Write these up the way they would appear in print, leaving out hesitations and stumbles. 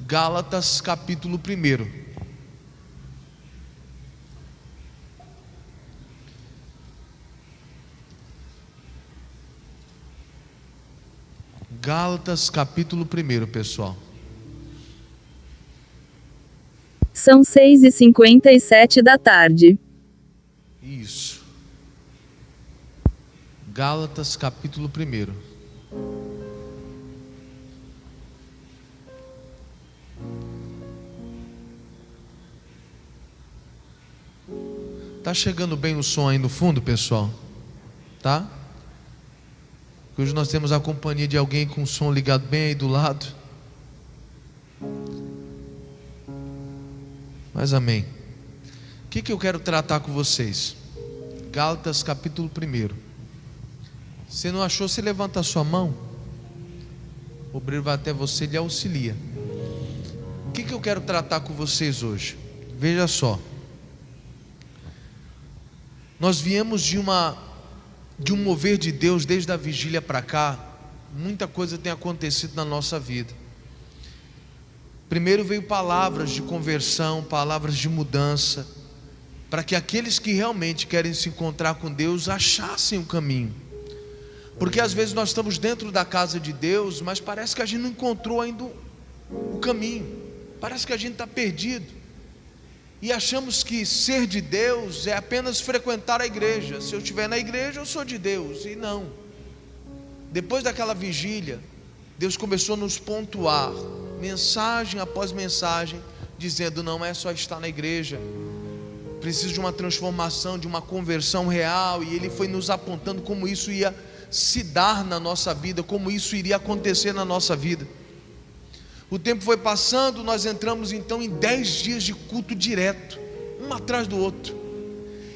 Gálatas capítulo 1. Gálatas capítulo 1, pessoal. São 6h57 da tarde. Isso. Gálatas capítulo 1. Tá chegando bem o som aí no fundo, pessoal? Tá? Hoje nós temos a companhia de alguém com o som ligado bem aí do lado. Mas amém. O que eu quero tratar com vocês? Gálatas capítulo 1. Se não achou, você levanta a sua mão. O obreiro vai até você e lhe auxilia. O que eu quero tratar com vocês hoje? Veja só. Nós viemos de um mover de Deus desde a vigília para cá. Muita coisa tem acontecido na nossa vida. Primeiro veio palavras de conversão, palavras de mudança, para que aqueles que realmente querem se encontrar com Deus achassem o caminho. Porque às vezes nós estamos dentro da casa de Deus, mas parece que a gente não encontrou ainda o caminho. Parece que a gente está perdido. E achamos que ser de Deus é apenas frequentar a igreja. Se eu estiver na igreja, eu sou de Deus. E não. Depois daquela vigília, Deus começou a nos pontuar, mensagem após mensagem, dizendo: não é só estar na igreja, preciso de uma transformação, de uma conversão real. E Ele foi nos apontando como isso ia se dar na nossa vida, como isso iria acontecer na nossa vida. O tempo foi passando, nós entramos então em 10 dias de culto direto, um atrás do outro.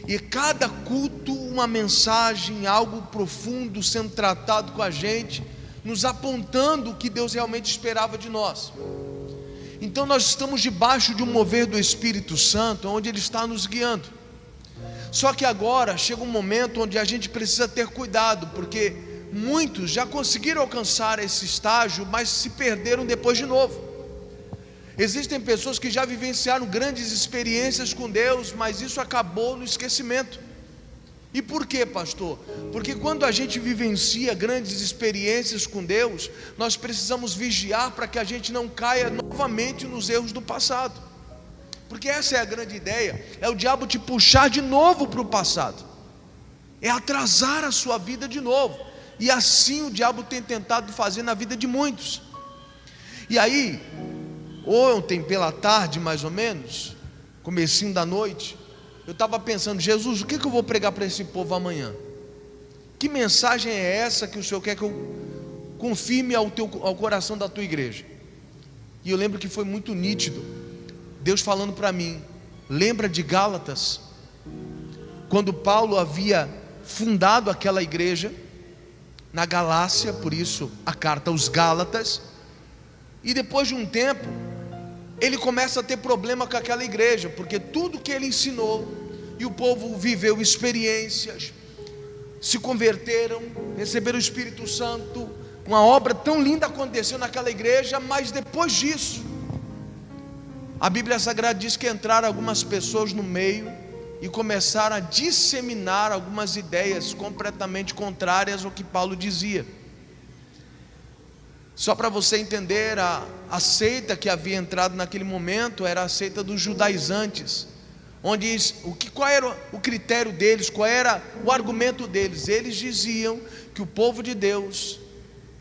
E cada culto uma mensagem, algo profundo sendo tratado com a gente, nos apontando o que Deus realmente esperava de nós. Então nós estamos debaixo de um mover do Espírito Santo, onde Ele está nos guiando. Só que agora chega um momento onde a gente precisa ter cuidado, porque muitos já conseguiram alcançar esse estágio, mas se perderam depois de novo. Existem pessoas que já vivenciaram grandes experiências com Deus, mas isso acabou no esquecimento. E por quê, pastor? Porque quando a gente vivencia grandes experiências com Deus, nós precisamos vigiar para que a gente não caia novamente nos erros do passado. Porque essa é a grande ideia, é o diabo te puxar de novo para o passado, é atrasar a sua vida de novo. E assim o diabo tem tentado fazer na vida de muitos. E aí, ontem pela tarde mais ou menos, comecinho da noite, eu estava pensando: Jesus, o que eu vou pregar para esse povo amanhã? Que mensagem é essa que o Senhor quer que eu confirme ao coração da tua igreja? E eu lembro que foi muito nítido, Deus falando para mim: lembra de Gálatas, quando Paulo havia fundado aquela igreja na Galácia, por isso a carta aos Gálatas. E depois de um tempo, ele começa a ter problema com aquela igreja, porque tudo que ele ensinou, e o povo viveu experiências, se converteram, receberam o Espírito Santo, uma obra tão linda aconteceu naquela igreja. Mas depois disso, a Bíblia Sagrada diz que entraram algumas pessoas no meio e começaram a disseminar algumas ideias completamente contrárias ao que Paulo dizia. Só para você entender, a seita que havia entrado naquele momento era a seita dos judaizantes, onde qual era o critério deles, qual era o argumento deles? Eles diziam que o povo de Deus,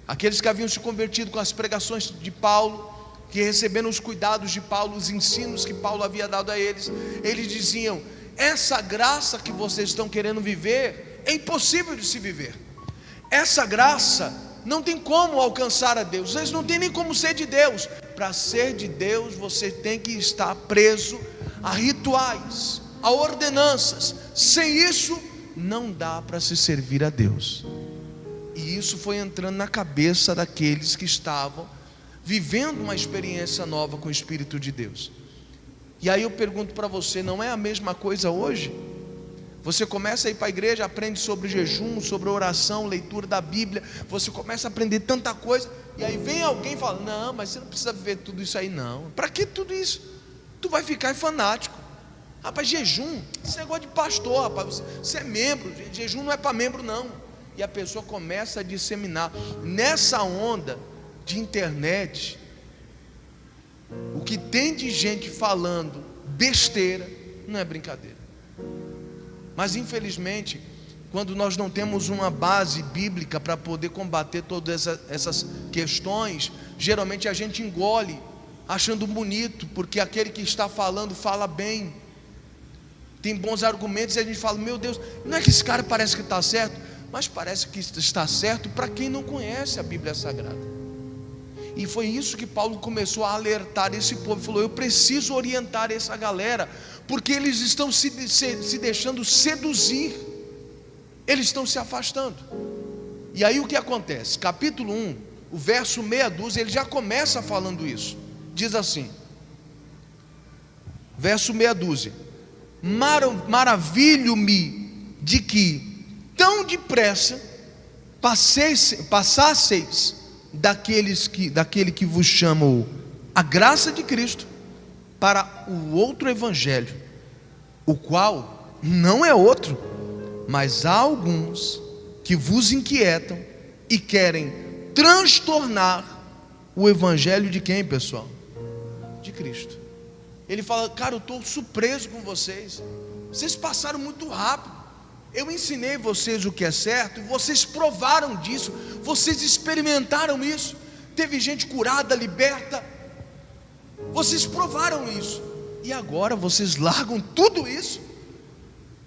aqueles que haviam se convertido com as pregações de Paulo, que receberam os cuidados de Paulo, os ensinos que Paulo havia dado a eles, eles diziam: essa graça que vocês estão querendo viver é impossível de se viver. Essa graça não tem como alcançar a Deus, vocês não tem nem como ser de Deus. Para ser de Deus, você tem que estar preso a rituais, a ordenanças. Sem isso, não dá para se servir a Deus. E isso foi entrando na cabeça daqueles que estavam vivendo uma experiência nova com o Espírito de Deus. E aí eu pergunto para você: não é a mesma coisa hoje? Você começa a ir para a igreja, aprende sobre jejum, sobre oração, leitura da Bíblia. Você começa a aprender tanta coisa. E aí vem alguém e fala: não, mas você não precisa ver tudo isso aí não. Para que tudo isso? Tu vai ficar fanático. Rapaz, jejum, esse negócio de pastor, rapaz, você é membro, jejum não é para membro não. E a pessoa começa a disseminar. Nessa onda de internet, o que tem de gente falando besteira não é brincadeira. Mas infelizmente, quando nós não temos uma base bíblica para poder combater todas essas questões, geralmente a gente engole, achando bonito, porque aquele que está falando fala bem, tem bons argumentos, e a gente fala: meu Deus, não é que esse cara parece que está certo, mas parece que está certo para quem não conhece a Bíblia Sagrada. E foi isso que Paulo começou a alertar esse povo. Falou: eu preciso orientar essa galera, porque eles estão se deixando seduzir, eles estão se afastando. E aí o que acontece? Capítulo 1, o verso meia dúzia, ele já começa falando isso. Diz assim, verso meia dúzia: maravilho-me de que tão depressa passasseis daquele que vos chamou a graça de Cristo para o outro evangelho, o qual não é outro, mas há alguns que vos inquietam e querem transtornar o evangelho de quem, pessoal? De Cristo. Ele fala: cara, eu estou surpreso com vocês passaram muito rápido. Eu ensinei vocês o que é certo, vocês provaram disso, vocês experimentaram isso. Teve gente curada, liberta, vocês provaram isso. E agora vocês largam tudo isso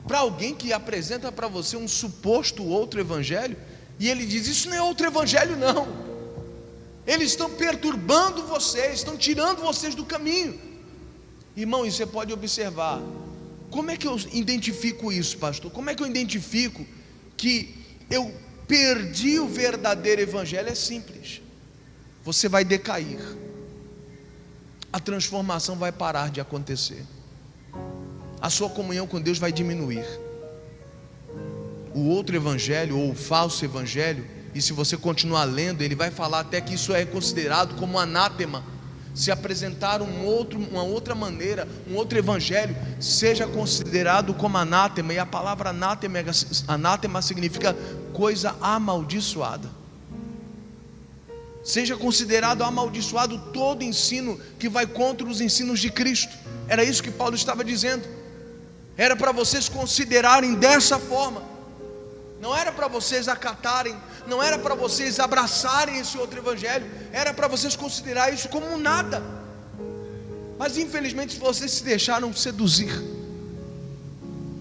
para alguém que apresenta para você um suposto outro evangelho. E ele diz: isso não é outro evangelho não. Eles estão perturbando vocês, estão tirando vocês do caminho. Irmão, e você pode observar. Como é que eu identifico isso, pastor? Como é que eu identifico que eu perdi o verdadeiro evangelho? É simples: você vai decair, a transformação vai parar de acontecer, a sua comunhão com Deus vai diminuir. O outro evangelho, ou o falso evangelho, e se você continuar lendo, ele vai falar até que isso é considerado como anátema. Se apresentar uma outra maneira, um outro evangelho, seja considerado como anátema. E a palavra anátema significa coisa amaldiçoada. Seja considerado amaldiçoado todo ensino que vai contra os ensinos de Cristo. Era isso que Paulo estava dizendo. Era para vocês considerarem dessa forma. Não era para vocês acatarem, não era para vocês abraçarem esse outro evangelho, era para vocês considerar isso como um nada. Mas infelizmente vocês se deixaram seduzir.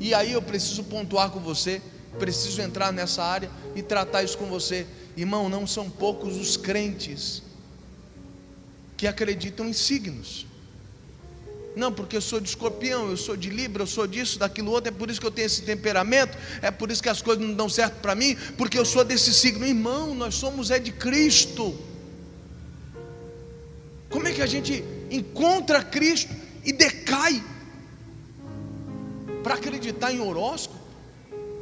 E aí eu preciso pontuar com você, preciso entrar nessa área e tratar isso com você. Irmão, não são poucos os crentes que acreditam em signos. Não, porque eu sou de Escorpião, eu sou de Libra, eu sou disso, daquilo outro, é por isso que eu tenho esse temperamento, é por isso que as coisas não dão certo para mim, porque eu sou desse signo. Irmão, nós somos de Cristo. Como é que a gente encontra Cristo e decai para acreditar em horóscopo,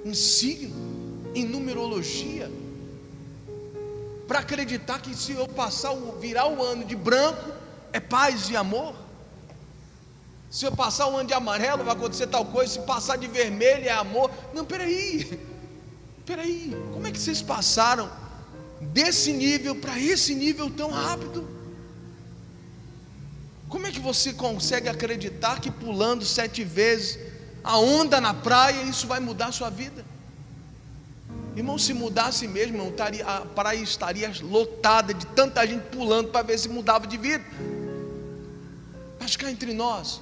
em signo, em numerologia, para acreditar que se eu virar o ano de branco é paz e amor? Se eu passar um ano de amarelo vai acontecer tal coisa, se passar de vermelho é amor. Não, peraí, como é que vocês passaram desse nível para esse nível tão rápido? Como é que você consegue acreditar que pulando 7 vezes a onda na praia, isso vai mudar a sua vida? Irmão, se mudasse mesmo, irmão, a praia estaria lotada de tanta gente pulando para ver se mudava de vida. Mas cá entre nós,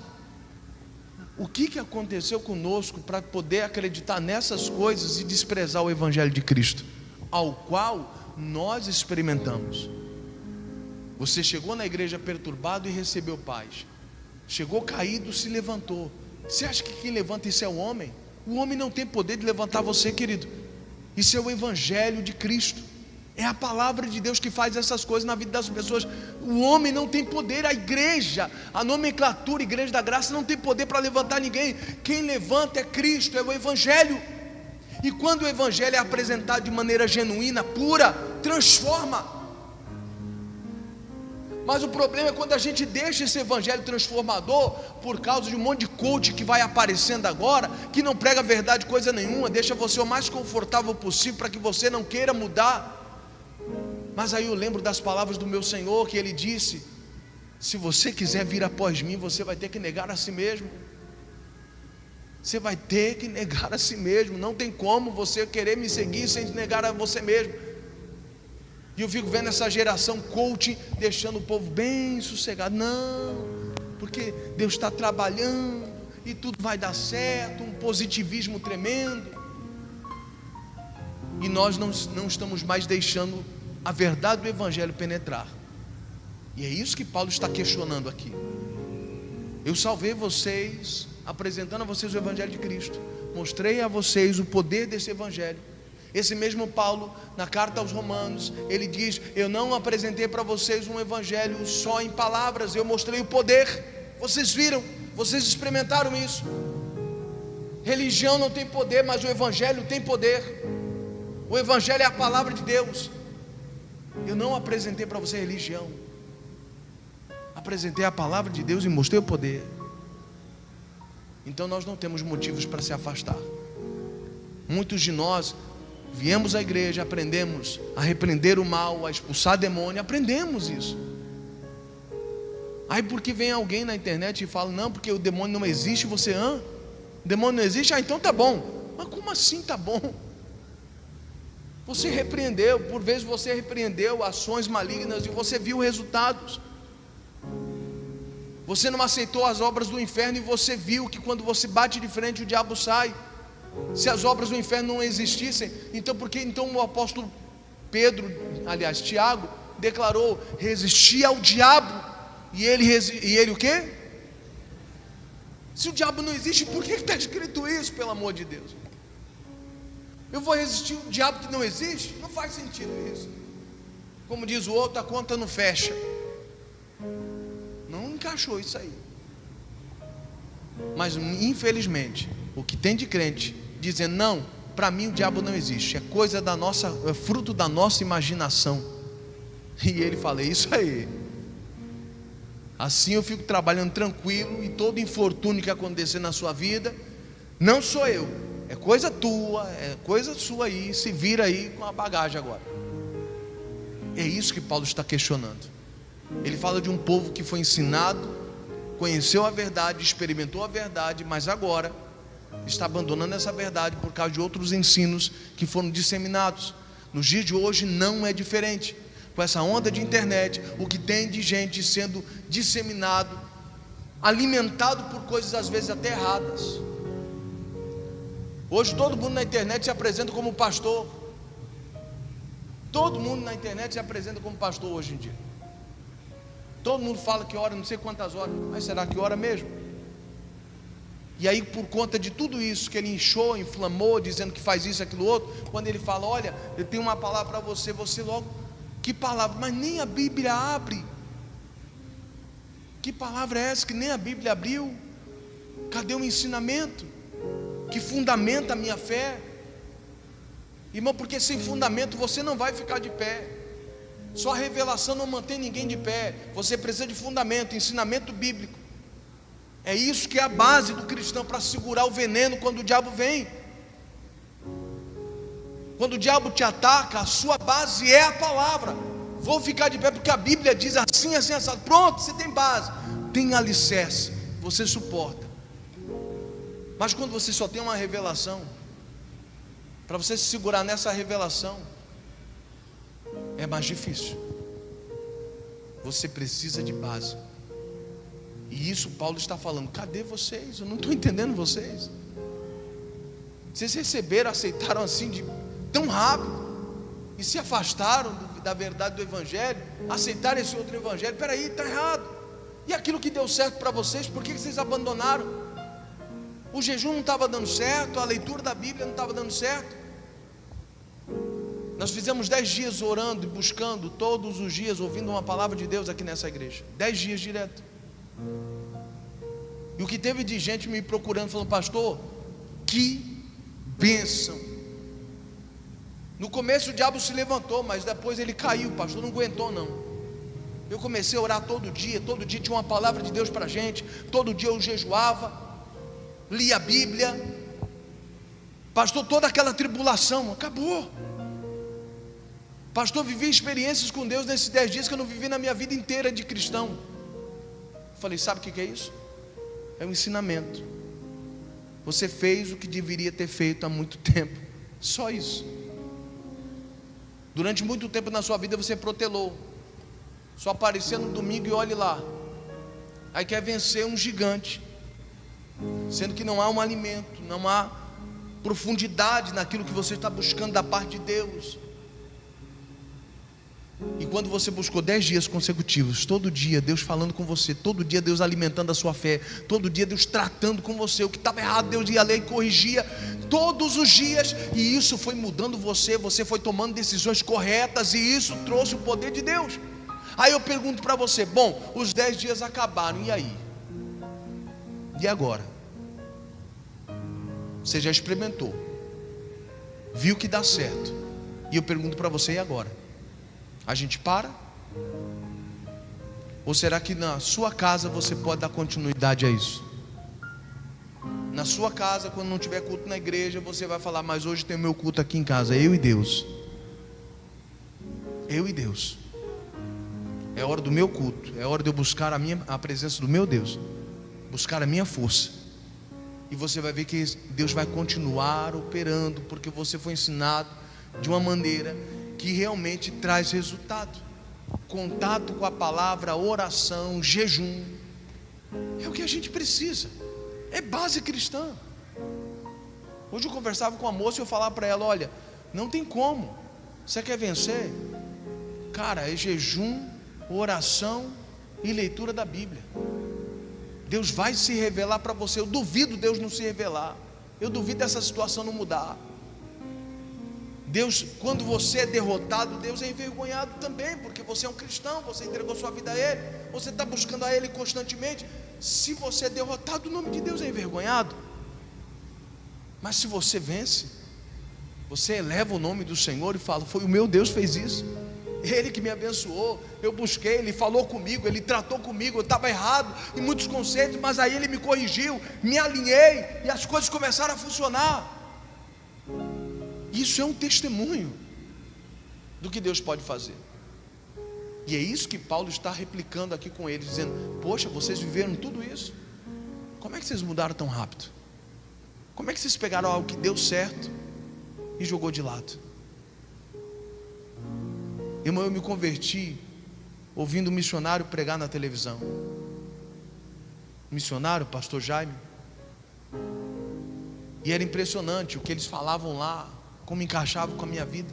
o que aconteceu conosco para poder acreditar nessas coisas e desprezar o evangelho de Cristo, ao qual nós experimentamos? Você chegou na igreja perturbado e recebeu paz, chegou caído, se levantou. Você acha que quem levanta isso é o homem? O homem não tem poder de levantar você, querido. Isso é o evangelho de Cristo. É a palavra de Deus que faz essas coisas na vida das pessoas. O homem não tem poder, a igreja, a nomenclatura Igreja da Graça não tem poder para levantar ninguém. Quem levanta é Cristo, é o Evangelho. E quando o Evangelho é apresentado de maneira genuína, pura, transforma. Mas o problema é quando a gente deixa esse Evangelho transformador, por causa de um monte de coach que vai aparecendo agora, que não prega a verdade coisa nenhuma, deixa você o mais confortável possível para que você não queira mudar. Mas aí eu lembro das palavras do meu Senhor, que Ele disse: se você quiser vir após mim, você vai ter que negar a si mesmo. Você vai ter que negar a si mesmo. Não tem como você querer me seguir sem negar a você mesmo. E eu fico vendo essa geração coaching deixando o povo bem sossegado. Não, porque Deus está trabalhando e tudo vai dar certo. Um positivismo tremendo. E nós não estamos mais deixando a verdade do Evangelho penetrar. E é isso que Paulo está questionando aqui. Eu salvei vocês, apresentando a vocês o Evangelho de Cristo. Mostrei a vocês o poder desse Evangelho. Esse mesmo Paulo, na carta aos Romanos, ele diz: eu não apresentei para vocês um Evangelho só em palavras, eu mostrei o poder. Vocês viram, vocês experimentaram isso. Religião não tem poder, mas o Evangelho tem poder. O Evangelho é a palavra de Deus. Eu não apresentei para você religião, apresentei a palavra de Deus e mostrei o poder. Então nós não temos motivos para se afastar. Muitos de nós viemos à igreja, aprendemos a repreender o mal, a expulsar demônio, aprendemos isso. Aí porque vem alguém na internet e fala: não, porque o demônio não existe, você o demônio não existe, então tá bom. Mas como assim tá bom? Você repreendeu, por vezes você repreendeu ações malignas e você viu resultados. Você não aceitou as obras do inferno e você viu que quando você bate de frente o diabo sai. Se as obras do inferno não existissem, então por que então o apóstolo Pedro, aliás Tiago, declarou: resistir ao diabo, e ele o quê? Se o diabo não existe, por que está escrito isso, pelo amor de Deus? Eu vou resistir ao diabo que não existe? Não faz sentido isso. Como diz o outro, a conta não fecha. Não encaixou isso aí. Mas infelizmente, o que tem de crente dizendo: não, para mim o diabo não existe, é coisa da nossa, é fruto da nossa imaginação. E ele fala: é isso aí. Assim eu fico trabalhando tranquilo, e todo infortúnio que acontecer na sua vida, não sou eu, é coisa tua, é coisa sua aí, se vira aí com a bagagem agora. É isso que Paulo está questionando. Ele fala de um povo que foi ensinado, conheceu a verdade, experimentou a verdade, mas agora está abandonando essa verdade por causa de outros ensinos que foram disseminados. Nos dias de hoje não é diferente. Com essa onda de internet, o que tem de gente sendo disseminado, alimentado por coisas às vezes até erradas. Hoje todo mundo na internet se apresenta como pastor. Todo mundo na internet se apresenta como pastor hoje em dia. Todo mundo fala que ora não sei quantas horas, mas será que ora mesmo? E aí, por conta de tudo isso que ele inchou, inflamou, dizendo que faz isso, aquilo, outro, quando ele fala: olha, eu tenho uma palavra para você, você logo: que palavra? Mas nem a Bíblia abre. Que palavra é essa que nem a Bíblia abriu? Cadê o ensinamento que fundamenta a minha fé? Irmão, porque sem fundamento você não vai ficar de pé. Só a revelação não mantém ninguém de pé. Você precisa de fundamento, ensinamento bíblico. É isso que é a base do cristão para segurar o veneno quando o diabo vem. Quando o diabo te ataca, a sua base é a palavra. Vou ficar de pé porque a Bíblia diz assim, assim, assim. Pronto, você tem base, tem alicerce, você suporta. Mas quando você só tem uma revelação, para você se segurar nessa revelação, é mais difícil. Você precisa de base. E isso Paulo está falando: cadê vocês? Eu não estou entendendo vocês. Vocês receberam, aceitaram assim tão rápido e se afastaram da verdade do Evangelho, aceitaram esse outro Evangelho. Peraí, está errado. E aquilo que deu certo para vocês, por que vocês abandonaram? O jejum não estava dando certo, a leitura da Bíblia não estava dando certo. Nós fizemos 10 dias orando e buscando todos os dias, ouvindo uma palavra de Deus aqui nessa igreja. 10 dias direto. E o que teve de gente me procurando, falando: pastor, que bênção. No começo o diabo se levantou, mas depois ele caiu, pastor, não aguentou não. Eu comecei a orar todo dia tinha uma palavra de Deus para a gente, todo dia eu jejuava, lia a Bíblia. Pastor, toda aquela tribulação acabou. Pastor, vivi experiências com Deus nesses 10 dias que eu não vivi na minha vida inteira de cristão. Falei: sabe o que é isso? É um ensinamento. Você fez o que deveria ter feito há muito tempo. Só isso. Durante muito tempo na sua vida você protelou. Só aparecia no domingo e olhe lá. Aí quer vencer um gigante, sendo que não há um alimento, não há profundidade naquilo que você está buscando da parte de Deus. E quando você buscou 10 dias consecutivos, todo dia Deus falando com você, todo dia Deus alimentando a sua fé, todo dia Deus tratando com você, o que estava errado Deus ia ler e corrigia, todos os dias, e isso foi mudando você, você foi tomando decisões corretas, e isso trouxe o poder de Deus. Aí eu pergunto para você: bom, os 10 dias acabaram, e aí? E agora? Você já experimentou, viu que dá certo, e eu pergunto para você: e agora? A gente para? Ou será que na sua casa você pode dar continuidade a isso? Na sua casa, quando não tiver culto na igreja, você vai falar: mas hoje tem o meu culto aqui em casa, eu e Deus. Eu e Deus. É hora do meu culto, é hora de eu buscar a presença do meu Deus, buscar a minha força. E você vai ver que Deus vai continuar operando, porque você foi ensinado de uma maneira que realmente traz resultado. Contato com a palavra, oração, jejum, é o que a gente precisa, é base cristã. Hoje eu conversava com a moça e eu falava para ela: olha, não tem como, você quer vencer? Cara, é jejum, oração e leitura da Bíblia. Deus vai se revelar para você. Eu duvido Deus não se revelar, eu duvido essa situação não mudar. Deus, quando você é derrotado, Deus é envergonhado também, porque você é um cristão, você entregou sua vida a Ele, você está buscando a Ele constantemente. Se você é derrotado, o nome de Deus é envergonhado. Mas se você vence, você eleva o nome do Senhor e fala: foi o meu Deus que fez isso, Ele que me abençoou, eu busquei, Ele falou comigo, Ele tratou comigo, eu estava errado em muitos conceitos, mas aí Ele me corrigiu, me alinhei e as coisas começaram a funcionar. Isso é um testemunho do que Deus pode fazer. E é isso que Paulo está replicando aqui com eles, dizendo: poxa, vocês viveram tudo isso? Como é que vocês mudaram tão rápido? Como é que vocês pegaram algo que deu certo e jogou de lado? Irmão, eu me converti ouvindo um missionário pregar na televisão. Missionário, pastor Jaime. E era impressionante o que eles falavam lá, como encaixava com a minha vida,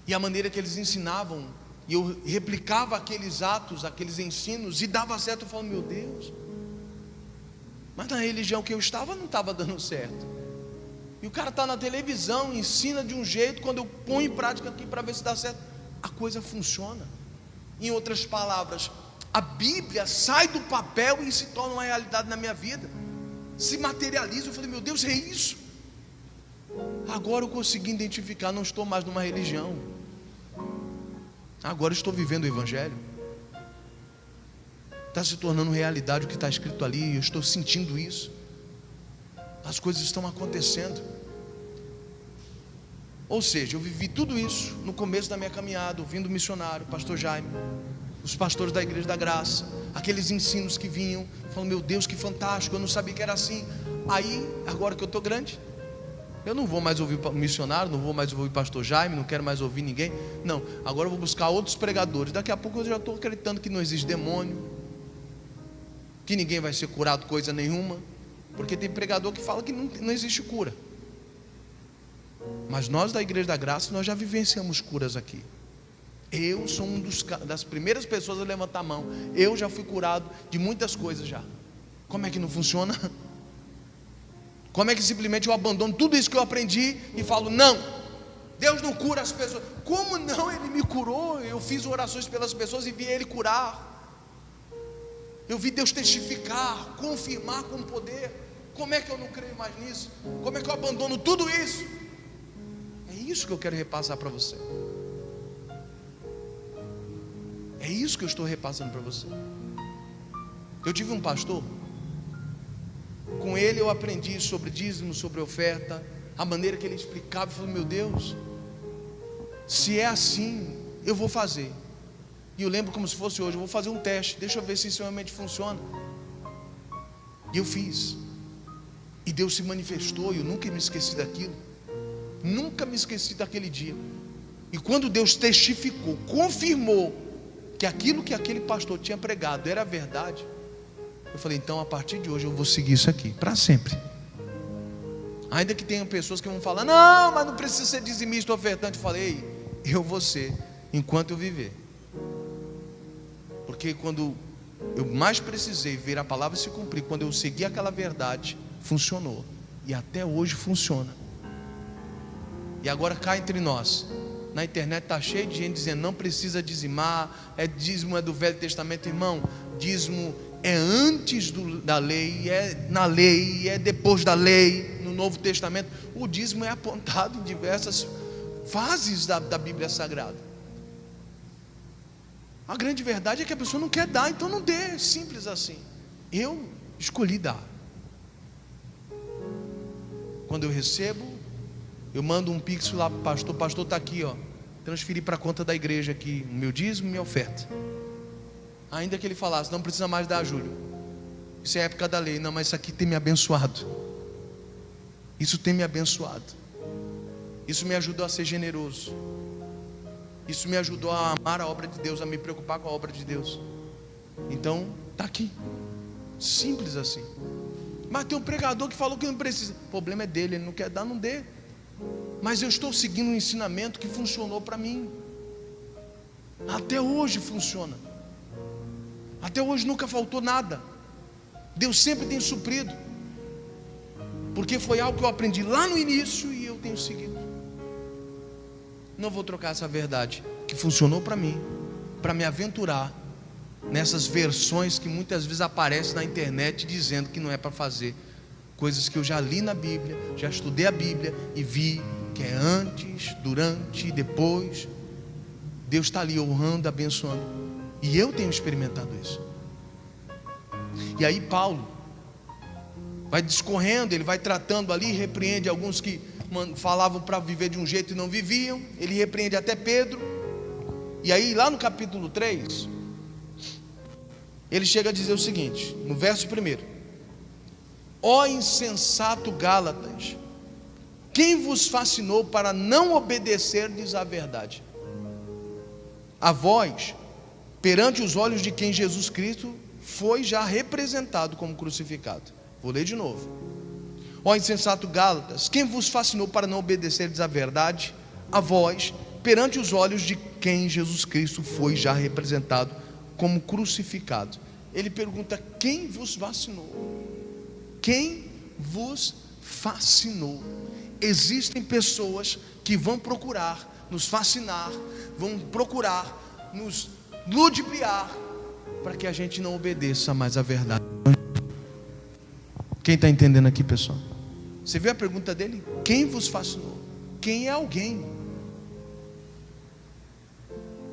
e a maneira que eles ensinavam, e eu replicava aqueles atos, aqueles ensinos, e dava certo. Eu falo: meu Deus, mas na religião que eu estava não estava dando certo. E o cara está na televisão, ensina de um jeito, quando eu ponho em prática aqui para ver se dá certo, a coisa funciona. Em outras palavras, a Bíblia sai do papel e se torna uma realidade na minha vida, se materializa. Eu falei: meu Deus, é isso. Agora eu consegui identificar, não estou mais numa religião, agora estou vivendo o Evangelho. Está se tornando realidade o que está escrito ali, eu estou sentindo isso, as coisas estão acontecendo. Ou seja, eu vivi tudo isso no começo da minha caminhada, ouvindo o missionário, o pastor Jaime, os pastores da Igreja da Graça, aqueles ensinos que vinham, falando: meu Deus, que fantástico, eu não sabia que era assim. Aí, agora que eu estou grande, eu não vou mais ouvir missionário, não vou mais ouvir pastor Jaime, não quero mais ouvir ninguém. Não, agora eu vou buscar outros pregadores. Daqui a pouco eu já estou acreditando que não existe demônio, que ninguém vai ser curado coisa nenhuma, porque tem pregador que fala que não existe cura. Mas nós da Igreja da Graça, nós já vivenciamos curas aqui. Eu sou das primeiras pessoas a levantar a mão. Eu já fui curado de muitas coisas já. Como é que não funciona? Como é que simplesmente eu abandono tudo isso que eu aprendi e falo: não, Deus não cura as pessoas. Como não? Ele me curou. Eu fiz orações pelas pessoas e vi Ele curar. Eu vi Deus testificar, confirmar com poder. Como é que eu não creio mais nisso? Como é que eu abandono tudo isso? É isso que eu quero repassar para você. É isso que eu estou repassando para você. Eu tive um pastor, com ele eu aprendi sobre dízimo, sobre oferta, a maneira que ele explicava. Eu falei, meu Deus, se é assim, eu vou fazer. E eu lembro como se fosse hoje, eu vou fazer um teste, deixa eu ver se isso realmente funciona. E eu fiz, e Deus se manifestou, e eu nunca me esqueci daquilo, nunca me esqueci daquele dia. E quando Deus testificou, confirmou que aquilo que aquele pastor tinha pregado era verdade, eu falei, então a partir de hoje eu vou seguir isso aqui, para sempre. Ainda que tenham pessoas que vão falar, não, mas não precisa ser dizimista ou ofertante. Eu falei, eu vou ser, enquanto eu viver. Porque quando eu mais precisei ver a palavra se cumprir, quando eu segui aquela verdade, funcionou. E até hoje funciona. E agora cá entre nós, na internet está cheio de gente dizendo, não precisa dizimar, dízimo é do Velho Testamento. Irmão, dízimo é antes da lei, é na lei, é depois da lei. No Novo Testamento, o dízimo é apontado em diversas fases da Bíblia Sagrada. A grande verdade é que a pessoa não quer dar, então não dê, simples assim. Eu escolhi dar. Quando eu recebo, eu mando um pix lá para o pastor. O pastor está aqui, ó, transferi para a conta da igreja aqui, o meu dízimo e minha oferta. Ainda que ele falasse, não precisa mais dar, Júlio, isso é época da lei. Não, mas isso aqui tem me abençoado. Isso tem me abençoado. Isso me ajudou a ser generoso. Isso me ajudou a amar a obra de Deus, a me preocupar com a obra de Deus. Então, está aqui. Simples assim. Mas tem um pregador que falou que não precisa. O problema é dele, ele não quer dar, não dê. Mas eu estou seguindo um ensinamento que funcionou para mim. Até hoje funciona. Até hoje nunca faltou nada. Deus sempre tem suprido. Porque foi algo que eu aprendi lá no início e eu tenho seguido. Não vou trocar essa verdade que funcionou para mim, para me aventurar nessas versões que muitas vezes aparecem na internet dizendo que não é para fazer. Coisas que eu já li na Bíblia, já estudei a Bíblia e vi que é antes, durante e depois. Deus está ali honrando, abençoando. E eu tenho experimentado isso. E aí Paulo vai discorrendo, ele vai tratando ali, repreende alguns que falavam para viver de um jeito e não viviam. Ele repreende até Pedro. E aí lá no capítulo 3, ele chega a dizer o seguinte, no verso 1: ó insensato Gálatas, quem vos fascinou para não obedecerdes à verdade? A vós, perante os olhos de quem Jesus Cristo foi já representado como crucificado. Vou ler de novo. Ó insensato Gálatas, quem vos fascinou para não obedecerdes à verdade? A vós, perante os olhos de quem Jesus Cristo foi já representado como crucificado. Ele pergunta, quem vos fascinou? Quem vos fascinou? Existem pessoas que vão procurar nos fascinar, vão procurar nos ludibriar, para que a gente não obedeça mais à verdade. Quem está entendendo aqui, pessoal? Você viu a pergunta dele? Quem vos fascinou? Quem é alguém?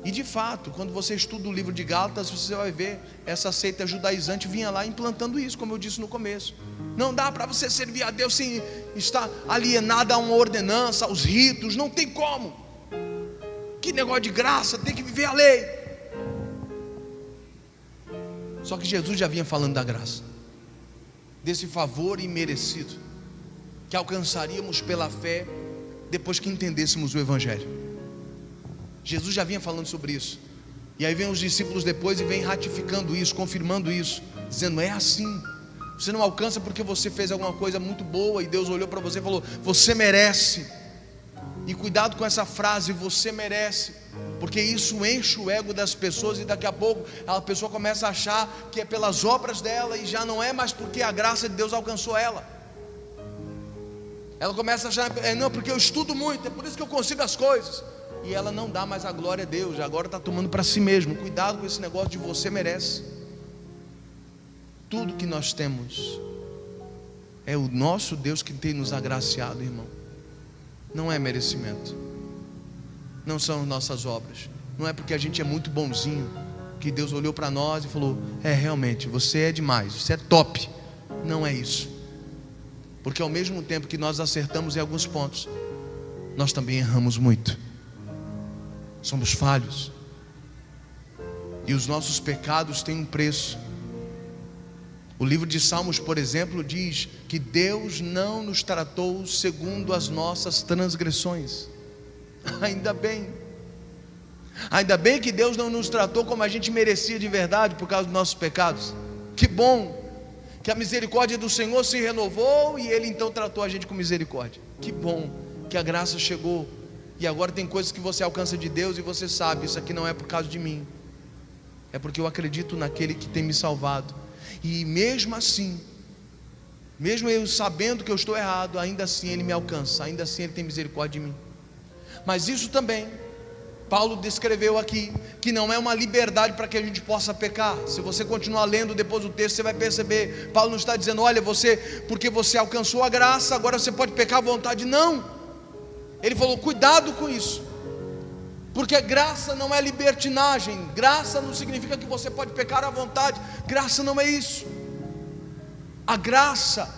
E de fato, quando você estuda o livro de Gálatas, você vai ver essa seita judaizante vinha lá implantando isso, como eu disse no começo. Não dá para você servir a Deus sem estar alienado a uma ordenança, aos ritos, não tem como. Que negócio de graça, tem que viver a lei. Só que Jesus já vinha falando da graça, desse favor imerecido, que alcançaríamos pela fé, depois que entendêssemos o Evangelho. Jesus já vinha falando sobre isso. E aí vem os discípulos depois e vem ratificando isso, confirmando isso, dizendo, é assim. Você não alcança porque você fez alguma coisa muito boa e Deus olhou para você e falou, você merece. E cuidado com essa frase, você merece, porque isso enche o ego das pessoas. E daqui a pouco a pessoa começa a achar que é pelas obras dela, e já não é mais porque a graça de Deus alcançou ela. Ela começa a achar, não, porque eu estudo muito, é por isso que eu consigo as coisas. E ela não dá mais a glória a Deus, agora está tomando para si mesmo. Cuidado com esse negócio de você merece. Tudo que nós temos é o nosso Deus que tem nos agraciado, irmão. Não é merecimento, não são nossas obras, não é porque a gente é muito bonzinho que Deus olhou para nós e falou, realmente, você é demais, você é top. Não é isso. Porque ao mesmo tempo que nós acertamos em alguns pontos, nós também erramos muito. Somos falhos. E os nossos pecados têm um preço. O livro de Salmos, por exemplo, diz que Deus não nos tratou segundo as nossas transgressões. Ainda bem. Ainda bem que Deus não nos tratou como a gente merecia de verdade por causa dos nossos pecados. Que bom que a misericórdia do Senhor se renovou e Ele então tratou a gente com misericórdia. Que bom que a graça chegou. E agora tem coisas que você alcança de Deus e você sabe, isso aqui não é por causa de mim, é porque eu acredito naquele que tem me salvado. E mesmo assim, mesmo eu sabendo que eu estou errado, ainda assim Ele me alcança, ainda assim Ele tem misericórdia de mim. Mas isso também Paulo descreveu aqui, que não é uma liberdade para que a gente possa pecar. Se você continuar lendo depois do texto, você vai perceber, Paulo não está dizendo, olha, porque você alcançou a graça, agora você pode pecar à vontade. Não, ele falou, cuidado com isso, porque graça não é libertinagem, graça não significa que você pode pecar à vontade, graça não é isso. A graça,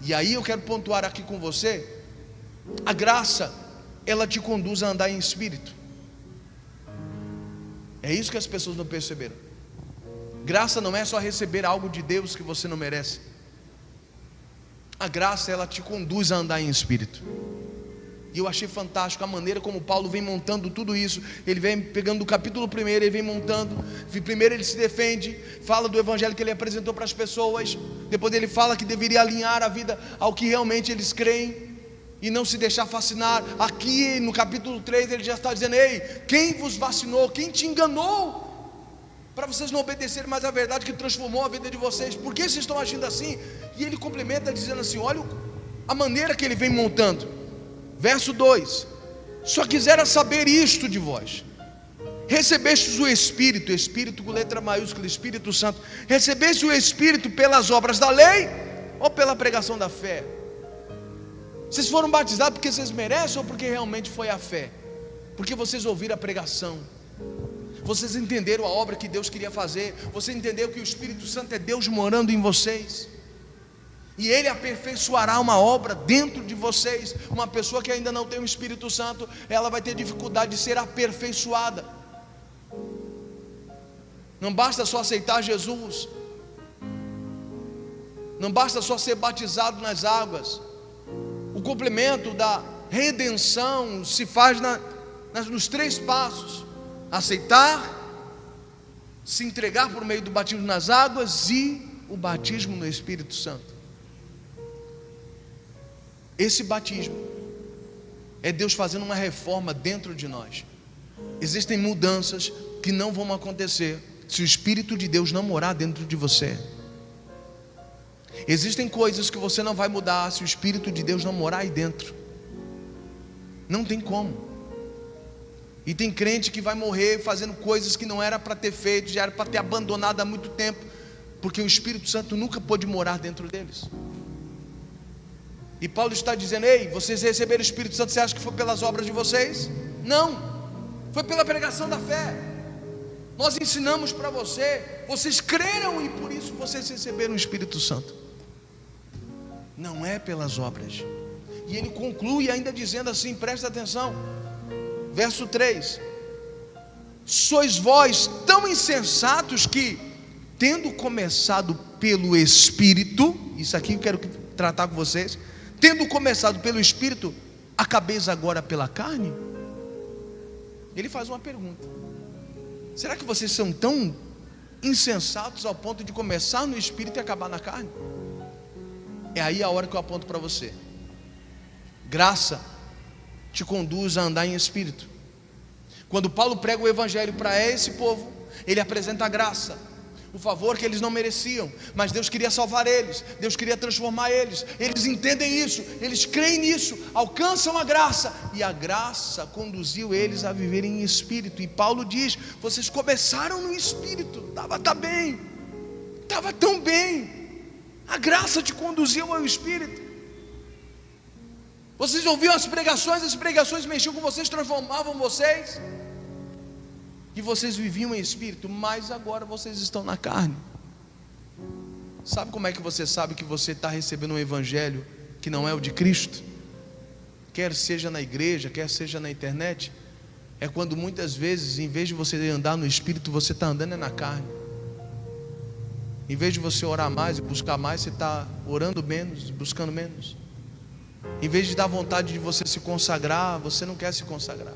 e aí eu quero pontuar aqui com você, a graça, ela te conduz a andar em espírito. É isso que as pessoas não perceberam. Graça não é só receber algo de Deus que você não merece. A graça, ela te conduz a andar em espírito. E eu achei fantástico a maneira como Paulo vem montando tudo isso. Ele vem pegando do capítulo 1, ele vem montando. Primeiro ele se defende, fala do evangelho que ele apresentou para as pessoas. Depois ele fala que deveria alinhar a vida ao que realmente eles creem e não se deixar fascinar. Aqui no capítulo 3 ele já está dizendo, ei, quem vos vacinou, quem te enganou, para vocês não obedecerem mais à verdade que transformou a vida de vocês, por que vocês estão agindo assim? E ele complementa dizendo assim, olha a maneira que ele vem montando. Verso 2, só quisera saber isto de vós, recebestes o Espírito com letra maiúscula, Espírito Santo, recebeste o Espírito pelas obras da lei, ou pela pregação da fé? Vocês foram batizados porque vocês merecem ou porque realmente foi a fé? Porque vocês ouviram a pregação, vocês entenderam a obra que Deus queria fazer, você entendeu que o Espírito Santo é Deus morando em vocês, e Ele aperfeiçoará uma obra dentro de vocês. Uma pessoa que ainda não tem o Espírito Santo, ela vai ter dificuldade de ser aperfeiçoada. Não basta só aceitar Jesus, não basta só ser batizado nas águas. O complemento da redenção se faz nos 3 passos: aceitar, se entregar por meio do batismo nas águas e o batismo no Espírito Santo. Esse batismo é Deus fazendo uma reforma dentro de nós. Existem mudanças que não vão acontecer se o Espírito de Deus não morar dentro de você. Existem coisas que você não vai mudar se o Espírito de Deus não morar aí dentro. Não tem como. E tem crente que vai morrer fazendo coisas que não era para ter feito, já era para ter abandonado há muito tempo, porque o Espírito Santo nunca pôde morar dentro deles. E Paulo está dizendo, ei, vocês receberam o Espírito Santo, você acha que foi pelas obras de vocês? Não, foi pela pregação da fé. Nós ensinamos para vocês creram e por isso vocês receberam o Espírito Santo. Não é pelas obras. E ele conclui ainda dizendo assim, presta atenção, verso 3: sois vós tão insensatos que, tendo começado pelo Espírito, isso aqui eu quero tratar com vocês, tendo começado pelo Espírito, acabeis agora pela carne? Ele faz uma pergunta: será que vocês são tão insensatos ao ponto de começar no Espírito e acabar na carne? É aí a hora que eu aponto para você. Graça te conduz a andar em Espírito. Quando Paulo prega o Evangelho para esse povo, ele apresenta a graça. o favor que eles não mereciam, mas Deus queria salvar eles, Deus queria transformar eles. Eles entendem isso, eles creem nisso, alcançam a graça, e a graça conduziu eles a viverem em espírito. E Paulo diz: vocês começaram no espírito, estava bem, estava tão bem, a graça te conduziu ao espírito. Vocês ouviam as pregações mexiam com vocês, transformavam vocês, e vocês viviam em espírito, mas agora vocês estão na carne. Sabe como é que você sabe que você está recebendo um evangelho que não é o de Cristo? Quer seja na igreja, quer seja na internet, é quando muitas vezes, em vez de você andar no espírito, você está andando na carne. Em vez de você orar mais e buscar mais, você está orando menos, buscando menos. Em vez de dar vontade de você se consagrar, você não quer se consagrar.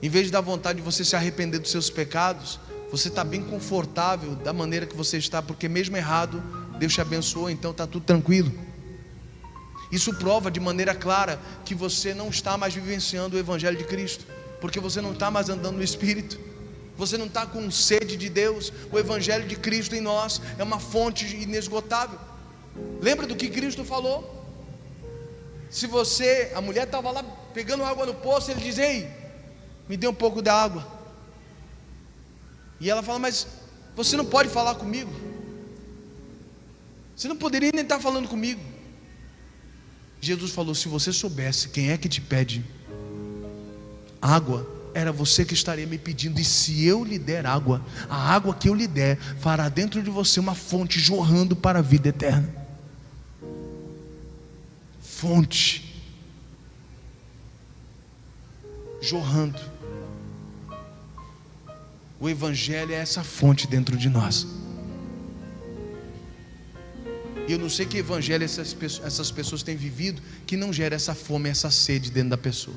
Em vez de dar vontade de você se arrepender dos seus pecados, você está bem confortável da maneira que você está, porque mesmo errado, Deus te abençoou, então está tudo tranquilo. Isso prova de maneira clara que você não está mais vivenciando o Evangelho de Cristo, porque você não está mais andando no Espírito, você não está com sede de Deus. O Evangelho de Cristo em nós é uma fonte inesgotável. Lembra do que Cristo falou? Se você, a mulher estava lá pegando água no poço, ele diz: ei, me dê um pouco da água. E ela fala: mas você não pode falar comigo? Você não poderia nem estar falando comigo. Jesus falou: se você soubesse quem é que te pede água, era você que estaria me pedindo. E se eu lhe der água, a água que eu lhe der fará dentro de você uma fonte jorrando para a vida eterna. Fonte jorrando. O Evangelho é essa fonte dentro de nós. E eu não sei que evangelho essas pessoas têm vivido, que não gera essa fome, essa sede dentro da pessoa.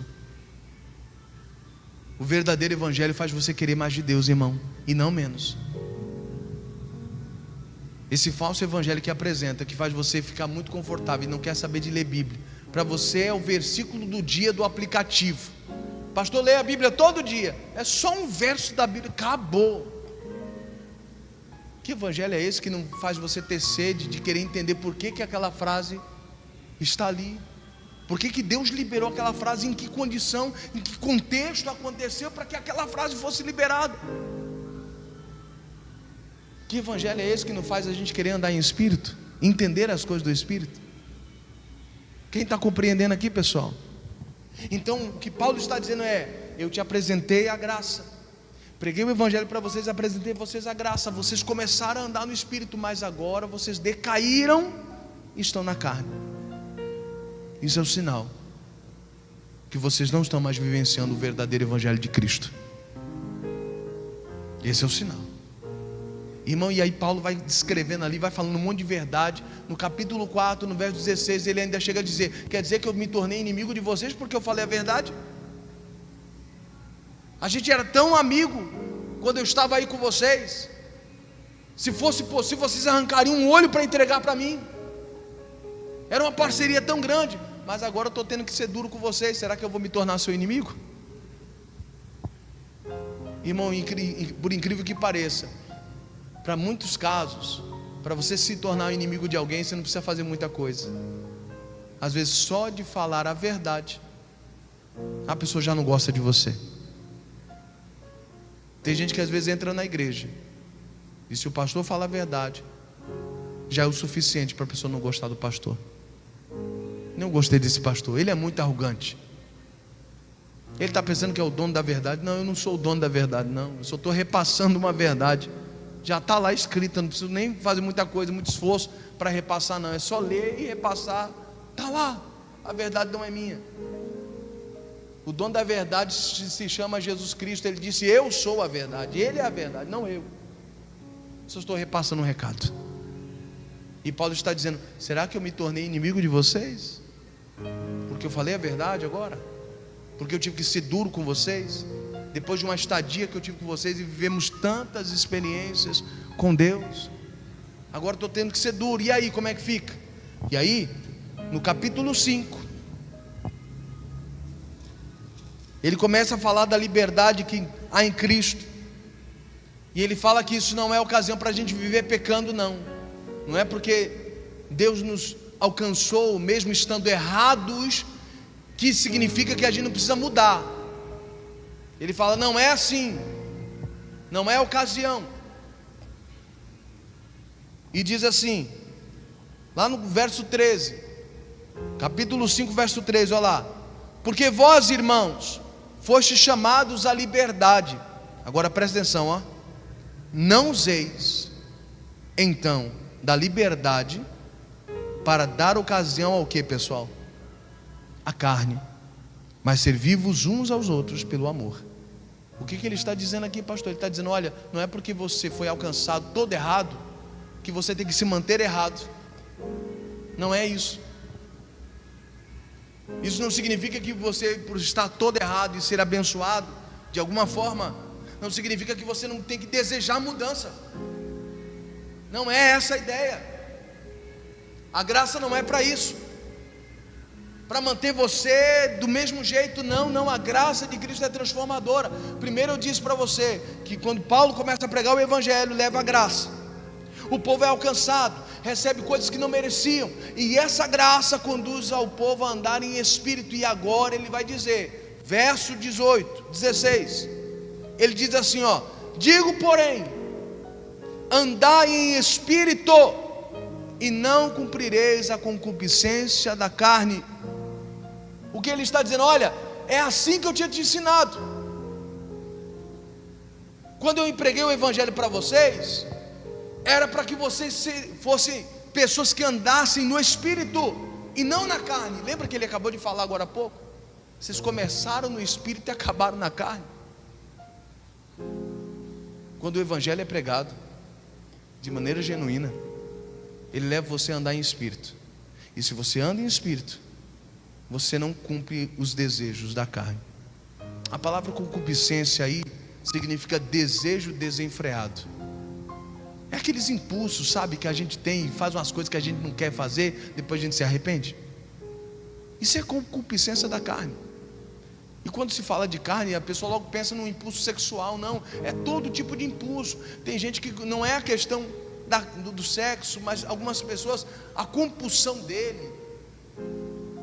O verdadeiro evangelho faz você querer mais de Deus, irmão, e não menos. Esse falso evangelho que apresenta, que faz você ficar muito confortável e não quer saber de ler Bíblia, para você é o versículo do dia do aplicativo. Pastor, lê a Bíblia todo dia. É só um verso da Bíblia, acabou. Que evangelho é esse que não faz você ter sede de querer entender por que aquela frase está ali? Por que Deus liberou aquela frase? Em que condição, em que contexto aconteceu para que aquela frase fosse liberada? Que evangelho é esse que não faz a gente querer andar em espírito, entender as coisas do espírito? Quem está compreendendo aqui, pessoal? Então o que Paulo está dizendo é: eu te apresentei a graça, preguei o evangelho para vocês, apresentei a vocês a graça, vocês começaram a andar no espírito, mas agora vocês decaíram e estão na carne. Isso é o sinal que vocês não estão mais vivenciando o verdadeiro evangelho de Cristo. Esse é o sinal, irmão. E aí Paulo vai descrevendo ali, vai falando um monte de verdade. No capítulo 4, no verso 16, ele ainda chega a dizer: quer dizer que eu me tornei inimigo de vocês porque eu falei a verdade? A gente era tão amigo quando eu estava aí com vocês. Se fosse possível, vocês arrancariam um olho para entregar para mim. Era uma parceria tão grande. Mas agora eu estou tendo que ser duro com vocês. Será que eu vou me tornar seu inimigo? Irmão, por incrível que pareça, para muitos casos, para você se tornar inimigo de alguém, você não precisa fazer muita coisa. Às vezes só de falar a verdade, a pessoa já não gosta de você. Tem gente que às vezes entra na igreja, e se o pastor falar a verdade, já é o suficiente para a pessoa não gostar do pastor. Não gostei desse pastor, ele é muito arrogante. Ele está pensando que é o dono da verdade. Não, eu não sou o dono da verdade, não. Eu só estou repassando uma verdade. Já está lá escrita, não preciso nem fazer muita coisa, muito esforço para repassar, não. É só ler e repassar. Está lá, a verdade não é minha. O dono da verdade se chama Jesus Cristo. Ele disse: eu sou a verdade, Ele é a verdade, não eu. Só estou repassando um recado. E Paulo está dizendo: será que eu me tornei inimigo de vocês? Porque eu falei a verdade agora? Porque eu tive que ser duro com vocês? Depois de uma estadia que eu tive com vocês e vivemos tantas experiências com Deus, agora estou tendo que ser duro. E aí, como é que fica? E aí, no capítulo 5, ele começa a falar da liberdade que há em Cristo. E ele fala que isso não é ocasião para a gente viver pecando, não. Não é porque Deus nos alcançou, mesmo estando errados, que significa que a gente não precisa mudar. Ele fala, não é assim, não é ocasião. E diz assim, lá no verso 13, capítulo 5, verso 13, olha lá. Porque vós, irmãos, fostes chamados à liberdade. Agora presta atenção, ó. Não useis, então, da liberdade para dar ocasião ao que, pessoal? A carne, mas servi-vos uns aos outros pelo amor. O que ele está dizendo aqui, pastor? Ele está dizendo, olha, não é porque você foi alcançado todo errado, que você tem que se manter errado. Não é isso. Isso não significa que você, por estar todo errado e ser abençoado, de alguma forma, não significa que você não tem que desejar mudança. Não é essa a ideia. A graça não é para isso, para manter você do mesmo jeito. Não, a graça de Cristo é transformadora. Primeiro eu disse para você, que quando Paulo começa a pregar o Evangelho, leva a graça. O povo é alcançado, recebe coisas que não mereciam, e essa graça conduz ao povo a andar em espírito. E agora ele vai dizer, verso 18, 16, ele diz assim, ó: digo porém, andai em espírito, e não cumprireis a concupiscência da carne. O que ele está dizendo? Olha, é assim que eu tinha te ensinado. Quando eu empreguei o Evangelho para vocês, era para que vocês fossem pessoas que andassem no Espírito e não na carne. Lembra que ele acabou de falar agora há pouco? Vocês começaram no Espírito e acabaram na carne. Quando o Evangelho é pregado de maneira genuína, ele leva você a andar em Espírito. E se você anda em Espírito, você não cumpre os desejos da carne. A palavra concupiscência aí significa desejo desenfreado. É aqueles impulsos, sabe, que a gente tem e faz umas coisas que a gente não quer fazer, depois a gente se arrepende. Isso é concupiscência da carne. E quando se fala de carne, a pessoa logo pensa num impulso sexual. Não, é todo tipo de impulso. Tem gente que não é a questão do sexo, mas algumas pessoas, a compulsão dele,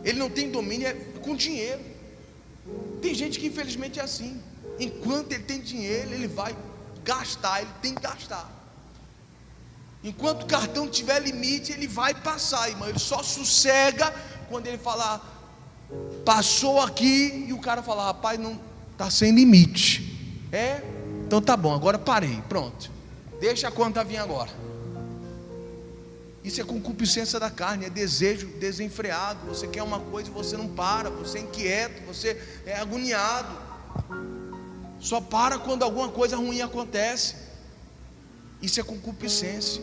ele não tem domínio com dinheiro. Tem gente que infelizmente é assim. Enquanto ele tem dinheiro, ele vai gastar, ele tem que gastar. Enquanto o cartão tiver limite, ele vai passar, irmão. Ele só sossega quando ele falar, passou aqui, e o cara fala, rapaz, não está sem limite. Então tá bom, agora parei, pronto, deixa a conta vir agora. Isso é concupiscência da carne, é desejo desenfreado. Você quer uma coisa e você não para, você é inquieto, você é agoniado. Só para quando alguma coisa ruim acontece. Isso é concupiscência,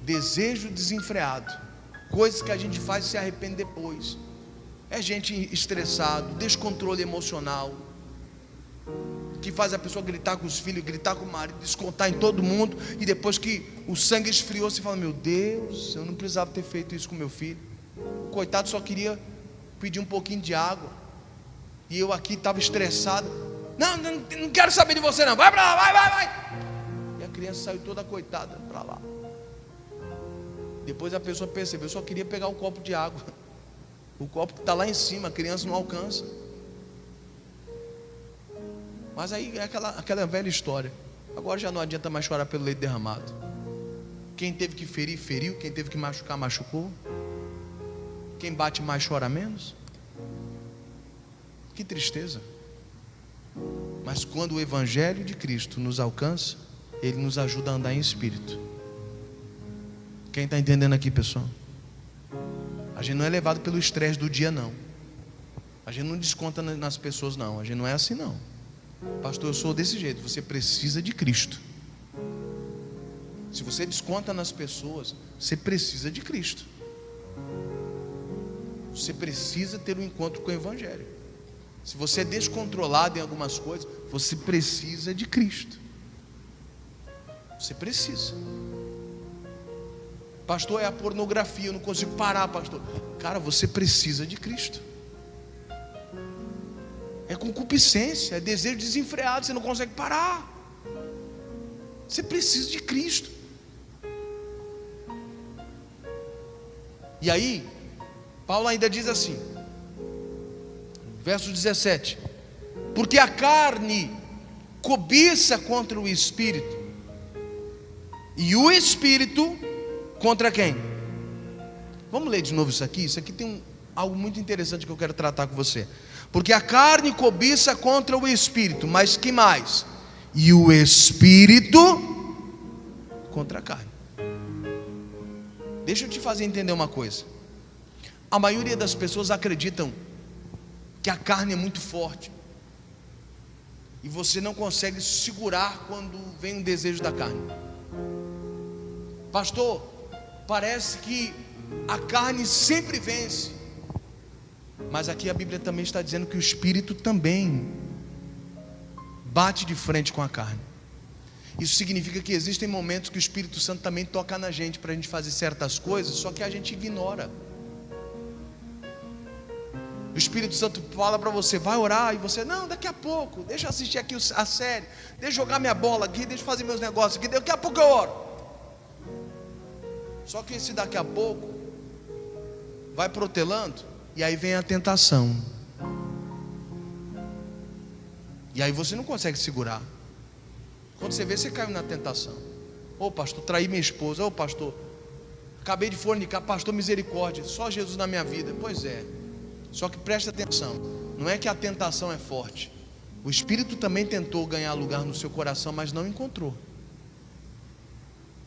desejo desenfreado, coisas que a gente faz e se arrepende depois. É gente estressado, descontrole emocional, que faz a pessoa gritar com os filhos, gritar com o marido, descontar em todo mundo, e depois que o sangue esfriou, você fala, meu Deus, eu não precisava ter feito isso com meu filho. O coitado só queria pedir um pouquinho de água, e eu aqui estava estressado. Não quero saber de você não, vai para lá, vai. A criança saiu toda coitada para lá. Depois a pessoa percebeu, eu só queria pegar um copo de água. O copo que está lá em cima, a criança não alcança. Mas aí é aquela velha história. Agora já não adianta mais chorar pelo leite derramado. Quem teve que ferir, feriu. Quem teve que machucar, machucou. Quem bate mais, chora menos. Que tristeza. Mas quando o Evangelho de Cristo nos alcança, ele nos ajuda a andar em espírito. Quem está entendendo aqui, pessoal? A gente não é levado pelo estresse do dia, não. A gente não desconta nas pessoas, não. A gente não é assim, não. Pastor, eu sou desse jeito. Você precisa de Cristo. Se você desconta nas pessoas, você precisa de Cristo. Você precisa ter um encontro com o Evangelho. Se você é descontrolado em algumas coisas, você precisa de Cristo. Você precisa. Pastor, é a pornografia, eu não consigo parar, pastor. Cara, você precisa de Cristo. É concupiscência, é desejo desenfreado, você não consegue parar. Você precisa de Cristo. E aí, Paulo ainda diz assim, verso 17: porque a carne cobiça contra o Espírito, e o Espírito contra quem? Vamos ler de novo isso aqui. Isso aqui tem algo muito interessante que eu quero tratar com você. Porque a carne cobiça contra o Espírito, mas que mais? E o Espírito contra a carne. Deixa eu te fazer entender uma coisa. A maioria das pessoas acreditam que a carne é muito forte, e você não consegue segurar quando vem um desejo da carne. Pastor, parece que a carne sempre vence. Mas aqui a Bíblia também está dizendo que o Espírito também bate de frente com a carne. Isso significa que existem momentos que o Espírito Santo também toca na gente para a gente fazer certas coisas, só que a gente ignora. O Espírito Santo fala para você, vai orar, e você, não, daqui a pouco, deixa eu assistir aqui a série, deixa eu jogar minha bola aqui, deixa eu fazer meus negócios aqui, daqui a pouco eu oro. Só que esse daqui a pouco vai protelando, e aí vem a tentação, e aí você não consegue segurar. Quando você vê, você caiu na tentação. Ô pastor, traí minha esposa. Ô pastor, acabei de fornicar. Pastor, misericórdia, só Jesus na minha vida. Pois é, só que presta atenção, não é que a tentação é forte. O Espírito também tentou ganhar lugar no seu coração, mas não encontrou.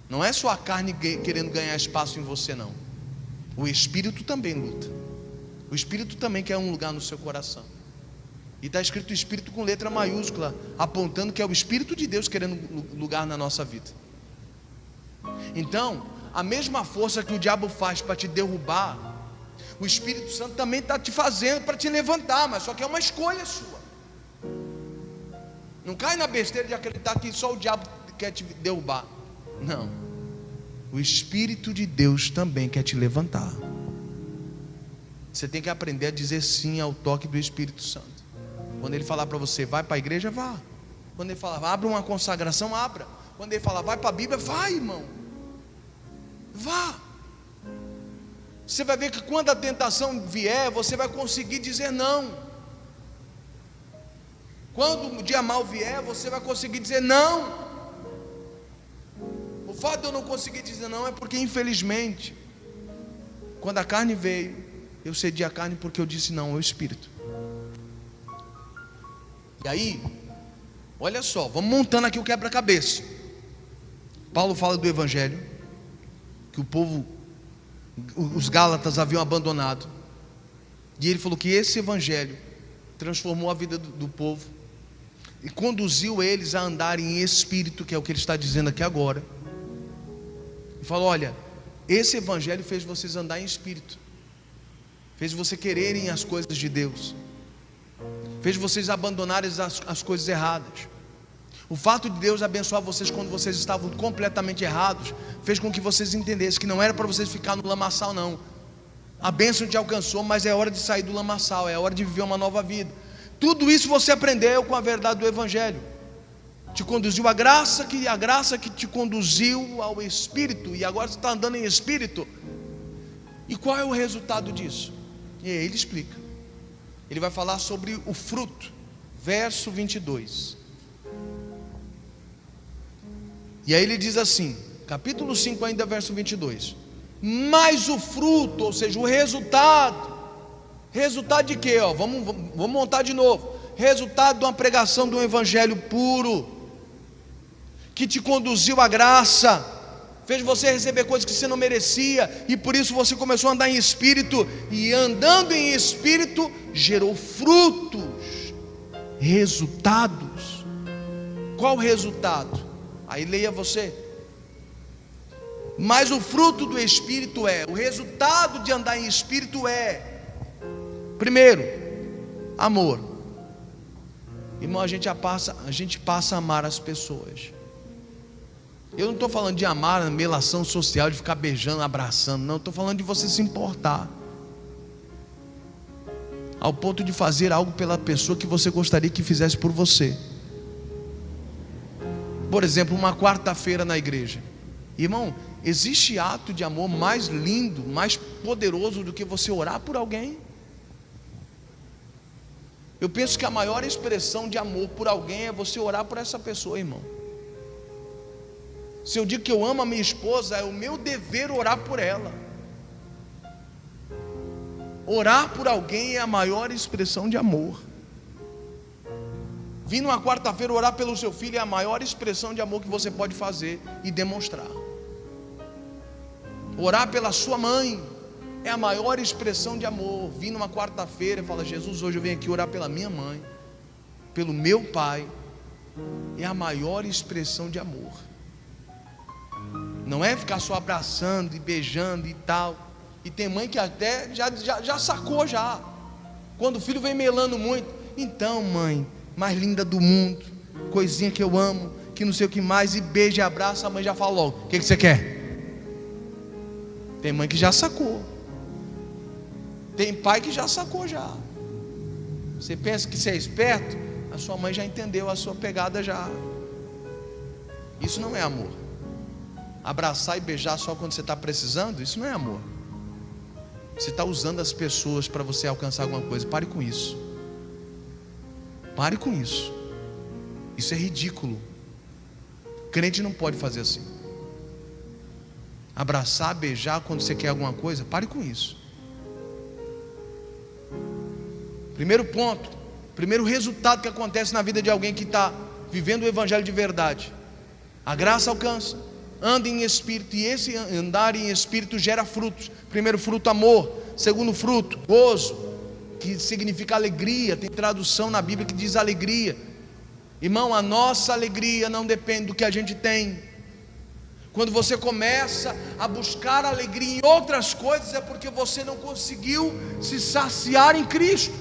Não é só a carne querendo ganhar espaço em você, não. O Espírito também luta. O Espírito também quer um lugar no seu coração. E está escrito Espírito com letra maiúscula, apontando que é o Espírito de Deus querendo lugar na nossa vida. Então, a mesma força que o diabo faz para te derrubar, o Espírito Santo também está te fazendo para te levantar, mas só que é uma escolha sua. Não cai na besteira de acreditar que só o diabo quer te derrubar. Não, o Espírito de Deus também quer te levantar. Você tem que aprender a dizer sim ao toque do Espírito Santo. Quando ele falar para você, vai para a igreja, vá. Quando ele falar, abra uma consagração, abra. Quando ele falar, vai para a Bíblia, vai, irmão. Vá. Você vai ver que quando a tentação vier, você vai conseguir dizer não. Quando o dia mal vier, você vai conseguir dizer não. O fato de eu não conseguir dizer não é porque, infelizmente, quando a carne veio, eu cedi a carne porque eu disse não ao Espírito. E aí, olha só, vamos montando aqui o quebra-cabeça. Paulo fala do Evangelho, que o povo, os Gálatas haviam abandonado, e ele falou que esse Evangelho transformou a vida do povo e conduziu eles a andarem em espírito, que é o que ele está dizendo aqui agora. E falou, olha, esse Evangelho fez vocês andar em espírito, fez você quererem as coisas de Deus, fez vocês abandonarem as coisas erradas. O fato de Deus abençoar vocês quando vocês estavam completamente errados, fez com que vocês entendessem que não era para vocês ficar no lamaçal, não. A bênção te alcançou, mas é hora de sair do lamaçal, é hora de viver uma nova vida. Tudo isso você aprendeu com a verdade do Evangelho. Te conduziu a graça que te conduziu ao Espírito, e agora você está andando em Espírito. E qual é o resultado disso? E aí ele explica. Ele vai falar sobre o fruto, verso 22. E aí ele diz assim, capítulo 5 ainda, verso 22. Mas o fruto, ou seja, o resultado de quê? Vamos montar de novo. Resultado de uma pregação de um evangelho puro, que te conduziu à graça, fez você receber coisas que você não merecia, e por isso você começou a andar em espírito, e andando em espírito gerou frutos, resultados. Qual resultado? Aí leia você. Mas o fruto do Espírito o resultado de andar em Espírito primeiro, amor. Irmão, a gente passa a amar as pessoas. Eu não estou falando de amar na melação social, de ficar beijando, abraçando, não. Estou falando de você se importar, ao ponto de fazer algo pela pessoa que você gostaria que fizesse por você. Por exemplo, uma quarta-feira na igreja. Irmão, existe ato de amor mais lindo, mais poderoso do que você orar por alguém? Eu penso que a maior expressão de amor por alguém é você orar por essa pessoa, irmão. Se eu digo que eu amo a minha esposa, é o meu dever orar por ela. Orar por alguém é a maior expressão de amor. Vir numa quarta-feira orar pelo seu filho é a maior expressão de amor que você pode fazer e demonstrar. Orar pela sua mãe é a maior expressão de amor. Vir numa quarta-feira e falar: Jesus, hoje eu venho aqui orar pela minha mãe, pelo meu pai, é a maior expressão de amor. Não é ficar só abraçando e beijando e tal. E tem mãe que até já sacou já. Quando o filho vem melando muito: então, mãe, mais linda do mundo, coisinha que eu amo, que não sei o que mais, e beija e abraça. A mãe já fala logo: o que você quer? Tem mãe que já sacou. Tem pai que já sacou já. Você pensa que você é esperto? A sua mãe já entendeu a sua pegada já. Isso não é amor. Abraçar e beijar só quando você está precisando, isso não é amor. Você está usando as pessoas para você alcançar alguma coisa. Pare com isso. Pare com isso. Isso é ridículo. Crente não pode fazer assim. Abraçar, beijar quando você quer alguma coisa, pare com isso. Primeiro ponto, primeiro resultado que acontece na vida de alguém que está vivendo o evangelho de verdade: a graça alcança, anda em espírito, e esse andar em espírito gera frutos. Primeiro fruto, amor. Segundo fruto, gozo, que significa alegria. Tem tradução na Bíblia que diz alegria. Irmão, a nossa alegria não depende do que a gente tem. Quando você começa a buscar alegria em outras coisas, é porque você não conseguiu se saciar em Cristo.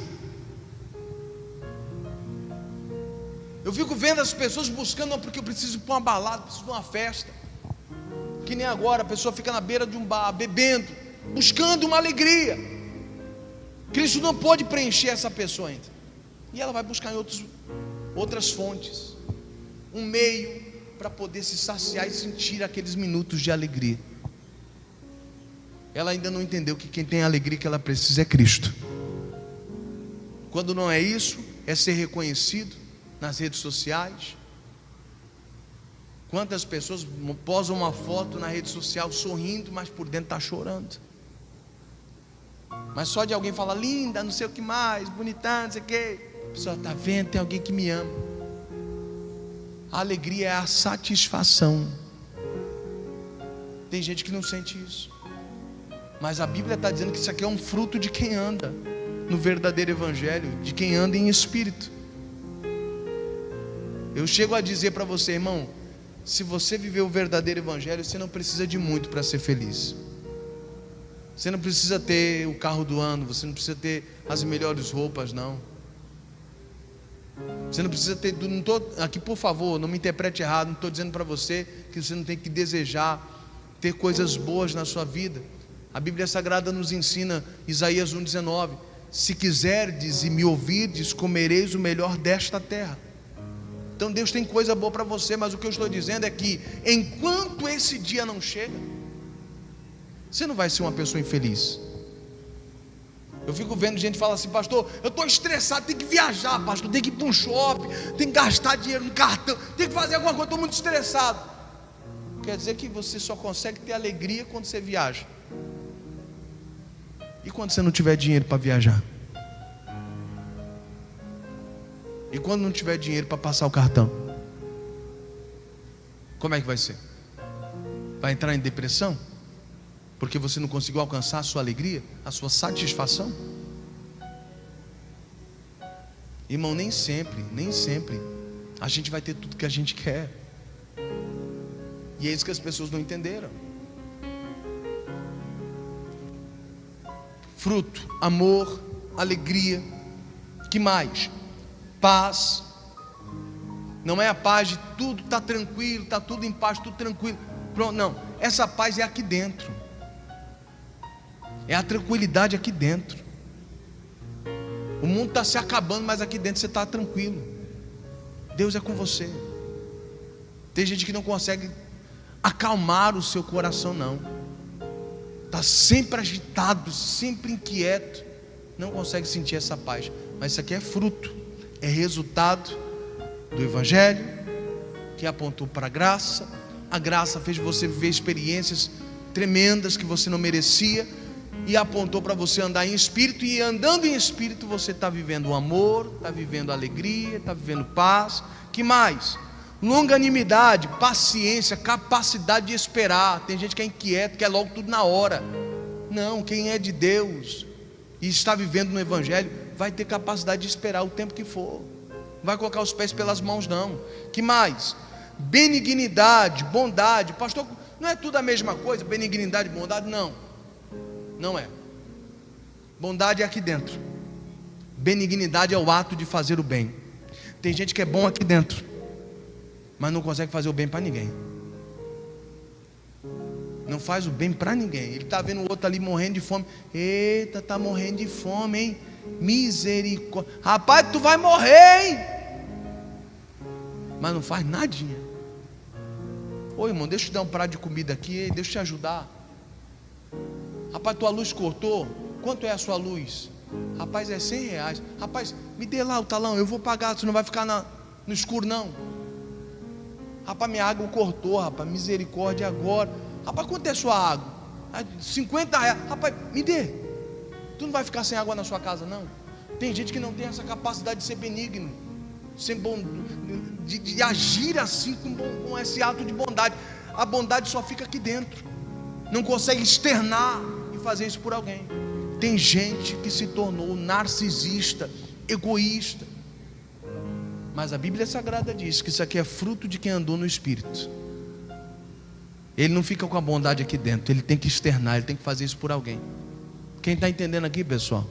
Eu fico vendo as pessoas buscando: não, porque eu preciso ir para uma balada, preciso de uma festa. Que nem agora, a pessoa fica na beira de um bar, bebendo, buscando uma alegria. Cristo não pode preencher essa pessoa ainda. E ela vai buscar em outras fontes, um meio para poder se saciar e sentir aqueles minutos de alegria. Ela ainda não entendeu que quem tem a alegria que ela precisa é Cristo. Quando não é isso, é ser reconhecido nas redes sociais. Quantas pessoas posam uma foto na rede social sorrindo, mas por dentro está chorando. Mas só de alguém falar: linda, não sei o que mais, bonitão, não sei o que, a pessoa está vendo, tem alguém que me ama. A alegria é a satisfação. Tem gente que não sente isso, mas a Bíblia está dizendo que isso aqui é um fruto de quem anda no verdadeiro evangelho, de quem anda em espírito. Eu chego a dizer para você, irmão, se você viver o verdadeiro evangelho, você não precisa de muito para ser feliz. Você não precisa ter o carro do ano, você não precisa ter as melhores roupas, não. Você não precisa ter, não tô, aqui por favor, não me interprete errado, não estou dizendo para você que você não tem que desejar ter coisas boas na sua vida. A Bíblia Sagrada nos ensina, Isaías 1,19: se quiserdes e me ouvirdes, comereis o melhor desta terra. Então Deus tem coisa boa para você, mas o que eu estou dizendo é que enquanto esse dia não chega, você não vai ser uma pessoa infeliz. Eu fico vendo gente falar assim: pastor, eu estou estressado, tem que viajar, pastor, tem que ir para um shopping, tem que gastar dinheiro no cartão, tem que fazer alguma coisa, estou muito estressado. Quer dizer que você só consegue ter alegria quando você viaja. E quando você não tiver dinheiro para viajar? E quando não tiver dinheiro para passar o cartão? Como é que vai ser? Vai entrar em depressão? Porque você não conseguiu alcançar a sua alegria, a sua satisfação? Irmão, nem sempre a gente vai ter tudo que a gente quer. E é isso que as pessoas não entenderam. Fruto, amor, alegria. Que mais? Paz. Não é a paz de tudo está tranquilo, está tudo em paz, tudo tranquilo. Pronto, não. Essa paz é aqui dentro. É a tranquilidade aqui dentro. O mundo está se acabando, mas aqui dentro você está tranquilo. Deus é com você. Tem gente que não consegue acalmar o seu coração, não. Está sempre agitado, sempre inquieto, não consegue sentir essa paz. Mas isso aqui é fruto, é resultado do Evangelho, que apontou para a graça. A graça fez você viver experiências tremendas que você não merecia, e apontou para você andar em espírito. E andando em espírito você está vivendo o amor, está vivendo alegria, está vivendo paz. Que mais? Longanimidade, paciência, capacidade de esperar. Tem gente que é inquieto, quer logo tudo na hora. Não, quem é de Deus e está vivendo no Evangelho vai ter capacidade de esperar o tempo que for. Não vai colocar os pés pelas mãos, não. Que mais? Benignidade, bondade. Pastor, não é tudo a mesma coisa? Benignidade e bondade? Não, não é. Bondade é aqui dentro, benignidade é o ato de fazer o bem. Tem gente que é bom aqui dentro, mas não consegue fazer o bem para ninguém. Não faz o bem para ninguém. Ele está vendo o outro ali morrendo de fome. Eita, está morrendo de fome, hein? Misericórdia. Rapaz, tu vai morrer, hein? Mas não faz nadinha. Ô irmão, deixa eu te dar um prato de comida aqui, deixa eu te ajudar. Rapaz, tua luz cortou. Quanto é a sua luz? Rapaz, é R$100. Rapaz, me dê lá o talão, eu vou pagar. Você não vai ficar no escuro, não. Rapaz, minha água cortou, rapaz, misericórdia agora. Rapaz, quanto é a sua água? R$50. Rapaz, me dê. Tu não vai ficar sem água na sua casa, não. Tem gente que não tem essa capacidade de ser benigno, ser bom, de agir assim com esse ato de bondade. A bondade só fica aqui dentro, não consegue externar e fazer isso por alguém. Tem gente que se tornou narcisista, egoísta. Mas a Bíblia Sagrada diz que isso aqui é fruto de quem andou no Espírito. Ele não fica com a bondade aqui dentro, ele tem que externar, ele tem que fazer isso por alguém. Quem está entendendo aqui, pessoal?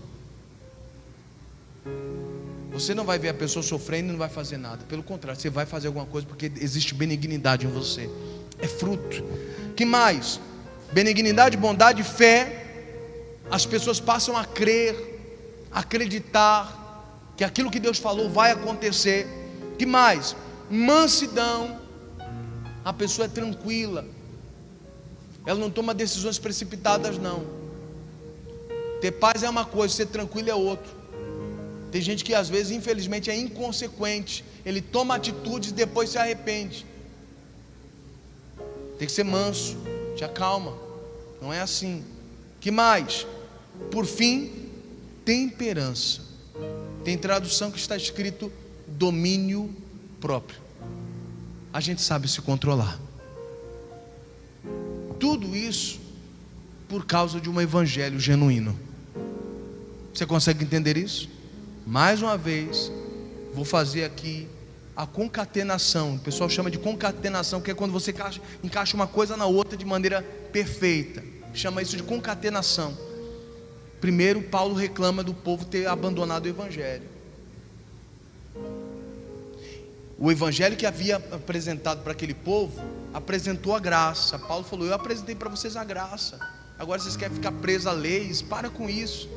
Você não vai ver a pessoa sofrendo e não vai fazer nada. Pelo contrário, você vai fazer alguma coisa, porque existe benignidade em você. É fruto. Que mais? Benignidade, bondade, fé. As pessoas passam a crer, acreditar que aquilo que Deus falou vai acontecer. Que mais? Mansidão. A pessoa é tranquila, ela não toma decisões precipitadas, não. Ter paz é uma coisa, ser tranquilo é outra. Tem gente que às vezes, infelizmente, é inconsequente. Ele toma atitudes e depois se arrepende. Tem que ser manso, te acalma. Não é assim. Que mais? Por fim, temperança. Tem tradução que está escrito domínio próprio. A gente sabe se controlar. Tudo isso por causa de um evangelho genuíno. Você consegue entender isso? Mais uma vez, vou fazer aqui a concatenação. O pessoal chama de concatenação, que é quando você encaixa uma coisa na outra de maneira perfeita. Chama isso de concatenação. Primeiro, Paulo reclama do povo ter abandonado o evangelho. O evangelho que havia apresentado para aquele povo apresentou a graça. Paulo falou: eu apresentei para vocês a graça, agora vocês querem ficar presos a leis? Para com isso.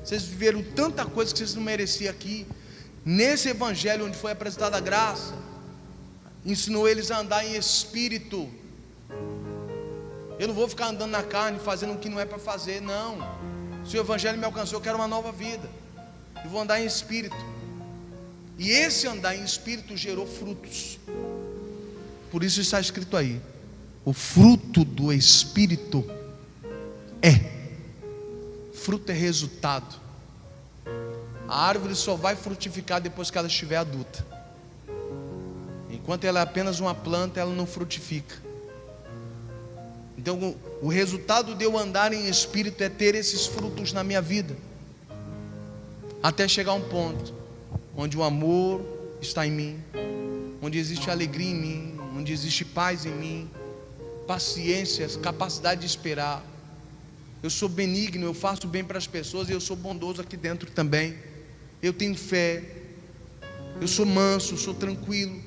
Vocês viveram tanta coisa que vocês não mereciam aqui. Nesse evangelho onde foi apresentada a graça, ensinou eles a andar em espírito. Eu não vou ficar andando na carne, fazendo o que não é para fazer, não. Se o evangelho me alcançou, eu quero uma nova vida. Eu vou andar em espírito. E esse andar em espírito gerou frutos. Por isso está escrito aí: o fruto do espírito é. Fruto é resultado. A árvore só vai frutificar depois que ela estiver adulta. Enquanto ela é apenas uma planta, ela não frutifica. Então o resultado de eu andar em espírito é ter esses frutos na minha vida, até chegar a um ponto onde o amor está em mim, onde existe alegria em mim, onde existe paz em mim, paciência, capacidade de esperar. Eu sou benigno, eu faço bem para as pessoas, e eu sou bondoso aqui dentro também. Eu tenho fé, eu sou manso, eu sou tranquilo,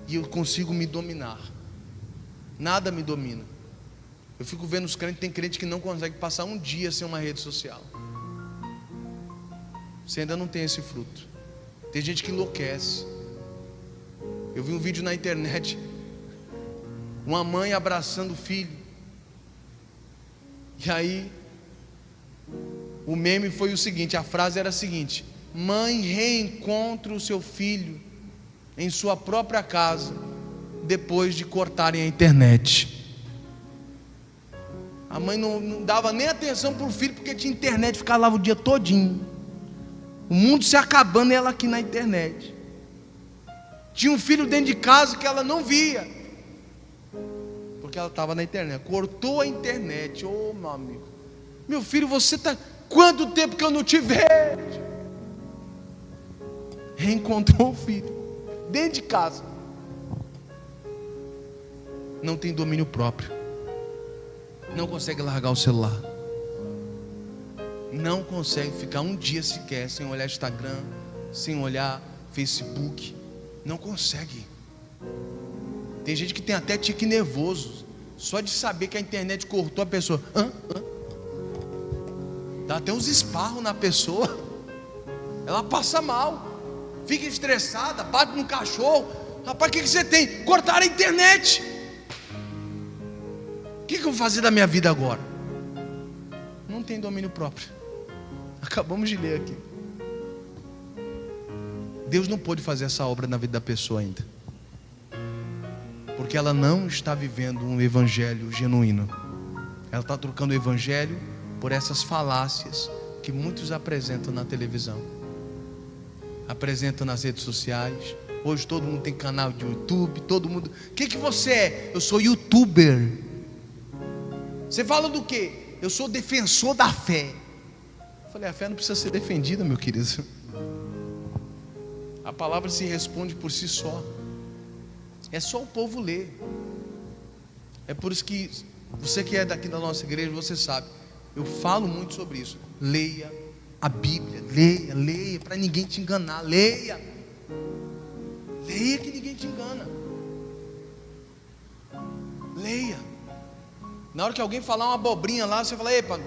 e eu consigo me dominar. Nada me domina. Eu fico vendo os crentes, tem crente que não consegue passar um dia sem uma rede social. Você ainda não tem esse fruto. Tem gente que enlouquece. Eu vi um vídeo na internet uma mãe abraçando o filho. E aí o meme foi o seguinte, a frase era a seguinte: mãe reencontra o seu filho em sua própria casa depois de cortarem a internet. A mãe não dava nem atenção para o filho, porque tinha internet, ficava lá o dia todinho, o mundo se acabando e ela aqui na internet. Tinha um filho dentro de casa que ela não via, porque ela estava na internet. Cortou a internet. Ô, meu amigo, meu filho, você está... Quanto tempo que eu não te vejo? Reencontrou o filho dentro de casa. Não tem domínio próprio, não consegue largar o celular, não consegue ficar um dia sequer sem olhar Instagram, sem olhar Facebook. Não consegue. Tem gente que tem até tique nervoso, só de saber que a internet cortou a pessoa. Dá até uns esparros na pessoa. Ela passa mal, fica estressada, bate no cachorro. Rapaz, o que você tem? Cortaram a internet. O que eu vou fazer da minha vida agora? Não tem domínio próprio. Acabamos de ler aqui. Deus não pôde fazer essa obra na vida da pessoa ainda, porque ela não está vivendo um evangelho genuíno. Ela está trocando o evangelho por essas falácias que muitos apresentam na televisão, apresentam nas redes sociais. Hoje todo mundo tem canal de YouTube, todo mundo... O que você é? Eu sou youtuber. Você fala do quê? Eu sou defensor da fé. Eu falei, a fé não precisa ser defendida, meu querido. A palavra se responde por si só. É só o povo ler. É por isso que você que é daqui da nossa igreja, você sabe, eu falo muito sobre isso. Leia a Bíblia, leia, para ninguém te enganar. Leia que ninguém te engana. Leia. Na hora que alguém falar uma abobrinha lá, você fala, epa,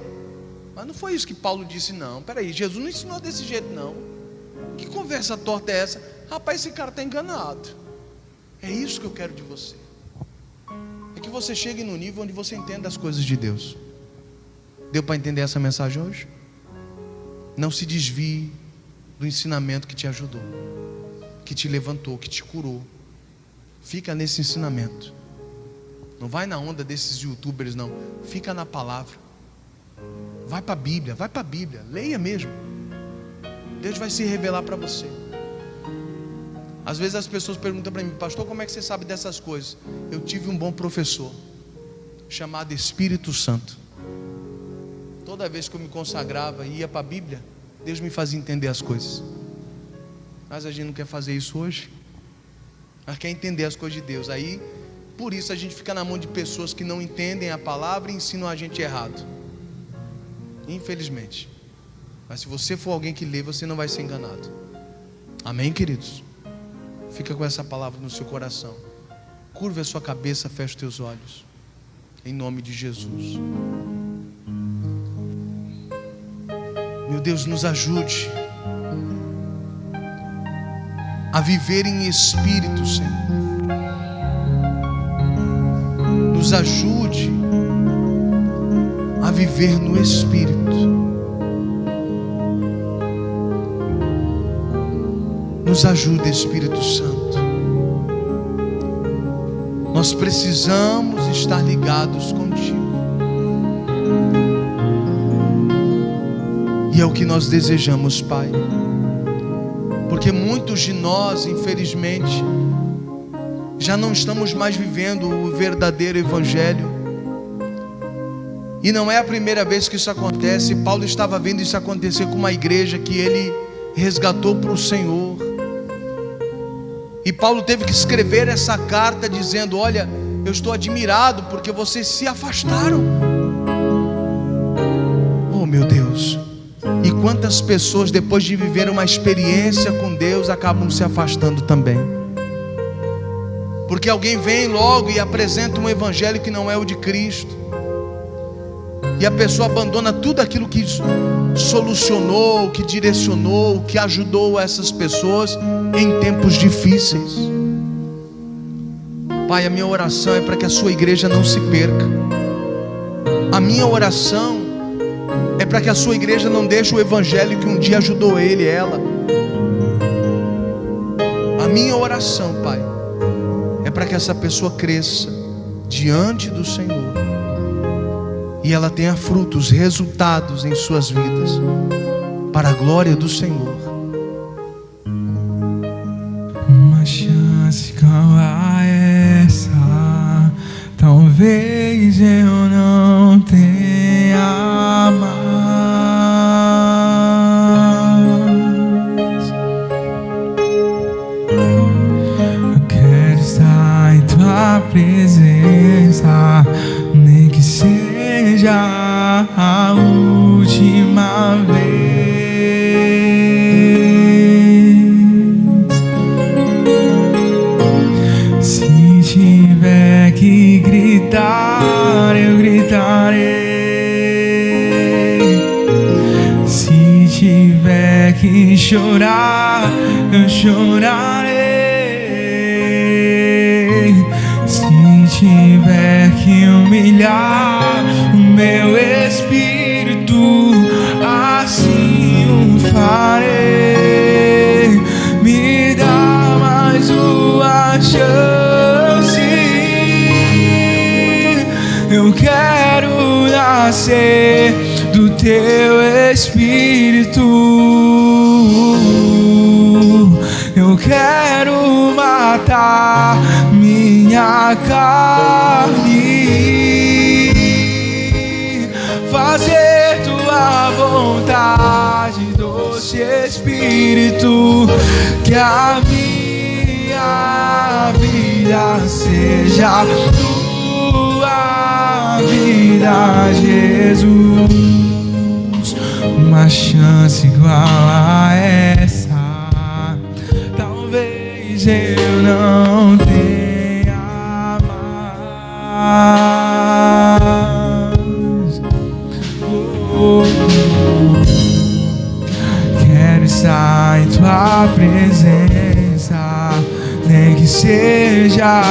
mas não foi isso que Paulo disse, não. Peraí, Jesus não ensinou desse jeito, não. Que conversa torta é essa? Rapaz, esse cara está enganado. É isso que eu quero de você. É que você chegue no nível onde você entenda as coisas de Deus. Deu para entender essa mensagem hoje? Não se desvie do ensinamento que te ajudou, que te levantou, que te curou. Fica nesse ensinamento. Não vai na onda desses youtubers, não. Fica na palavra. Vai para a Bíblia, leia mesmo. Deus vai se revelar para você. Às vezes as pessoas perguntam para mim, pastor, como é que você sabe dessas coisas? Eu tive um bom professor chamado Espírito Santo. Toda vez que eu me consagrava e ia para a Bíblia, Deus me fazia entender as coisas. Mas a gente não quer fazer isso hoje. Mas quer entender as coisas de Deus. Aí, por isso a gente fica na mão de pessoas que não entendem a palavra e ensinam a gente errado. Infelizmente. Mas se você for alguém que lê, você não vai ser enganado. Amém, queridos? Fica com essa palavra no seu coração. Curva a sua cabeça, feche os teus olhos. Em nome de Jesus. Meu Deus, nos ajude a viver em espírito, Senhor. Nos ajude a viver no espírito. Nos ajude, Espírito Santo. Nós precisamos estar ligados contigo. E é o que nós desejamos, Pai. Porque muitos de nós, infelizmente, já não estamos mais vivendo o verdadeiro Evangelho. E não é a primeira vez que isso acontece. Paulo estava vendo isso acontecer com uma igreja que ele resgatou para o Senhor. E Paulo teve que escrever essa carta dizendo, olha, eu estou admirado porque vocês se afastaram. Oh, meu Deus. E quantas pessoas, depois de viver uma experiência com Deus, acabam se afastando também. Porque alguém vem logo e apresenta um evangelho que não é o de Cristo. E a pessoa abandona tudo aquilo que solucionou, que direcionou, que ajudou essas pessoas em tempos difíceis. Pai, a minha oração é para que a sua igreja não se perca. A minha oração é para que a sua igreja não deixe o evangelho que um dia ajudou ele e ela. A minha oração, Pai, é para que essa pessoa cresça diante do Senhor e ela tenha frutos, resultados em suas vidas, para a glória do Senhor. Uma chance igual a essa, talvez eu não tenha mais. Eu quero estar em tua presença, nem que seja a última vez. Se tiver que gritar, eu gritarei. Se tiver que chorar, eu chorarei. Se tiver que humilhar o meu espírito, assim o farei. Me dá mais uma chance. Eu quero nascer do teu espírito. Eu quero matar minha carne, fazer tua vontade, doce Espírito. Que a minha vida seja tua vida, Jesus. Uma chance igual a essa, talvez eu não tenha mais. Quero estar em tua presença, nem que seja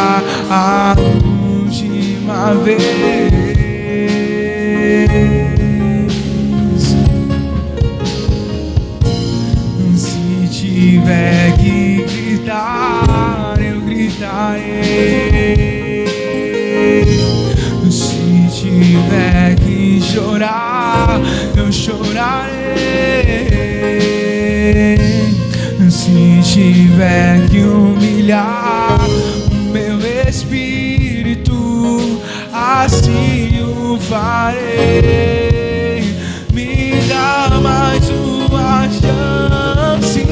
a última vez. Se tiver que gritar, eu gritarei. Se tiver que chorar, eu chorarei. Se tiver que humilhar o meu espírito, assim o farei. Me dá mais uma chance.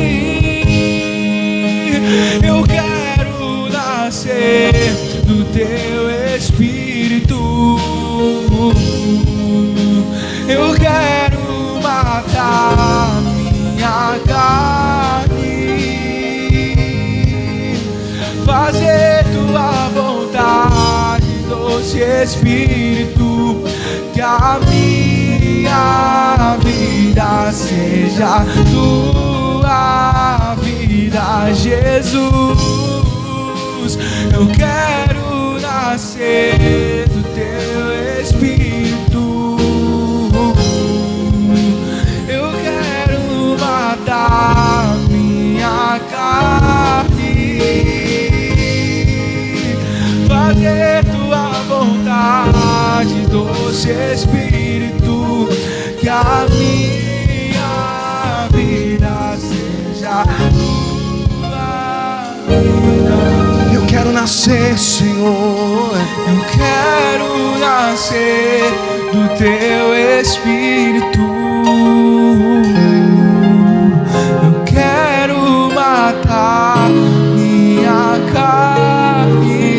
Eu quero nascer do teu espírito. Eu quero matar minha carne, fazer tua vontade, doce Espírito. Que a minha vida seja tua vida, Jesus. Eu quero nascer do teu Espírito. Eu quero matar minha carne, fazer tua vontade, doce Espírito. Que a minha vida seja tua vida. Eu quero nascer, Senhor. Eu quero nascer do teu Espírito. Eu quero matar minha carne,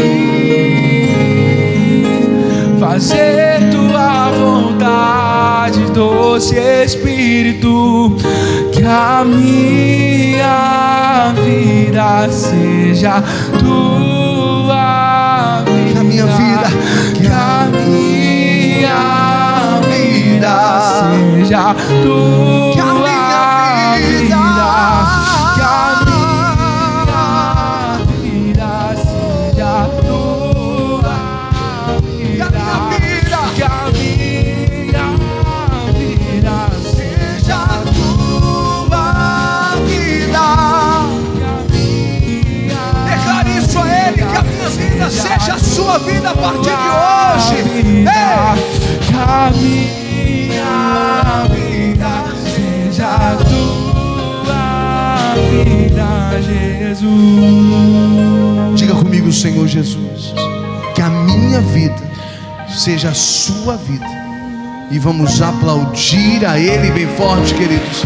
fazer tua vontade, doce Espírito. Que a minha vida seja tua vida. Que a minha vida, que a minha vida seja tua que a minha vida, que a minha vida seja tua partir de hoje, que a minha vida seja a tua vida, Jesus. Diga comigo, Senhor Jesus, que a minha vida seja a sua vida. E vamos aplaudir a Ele bem forte, queridos.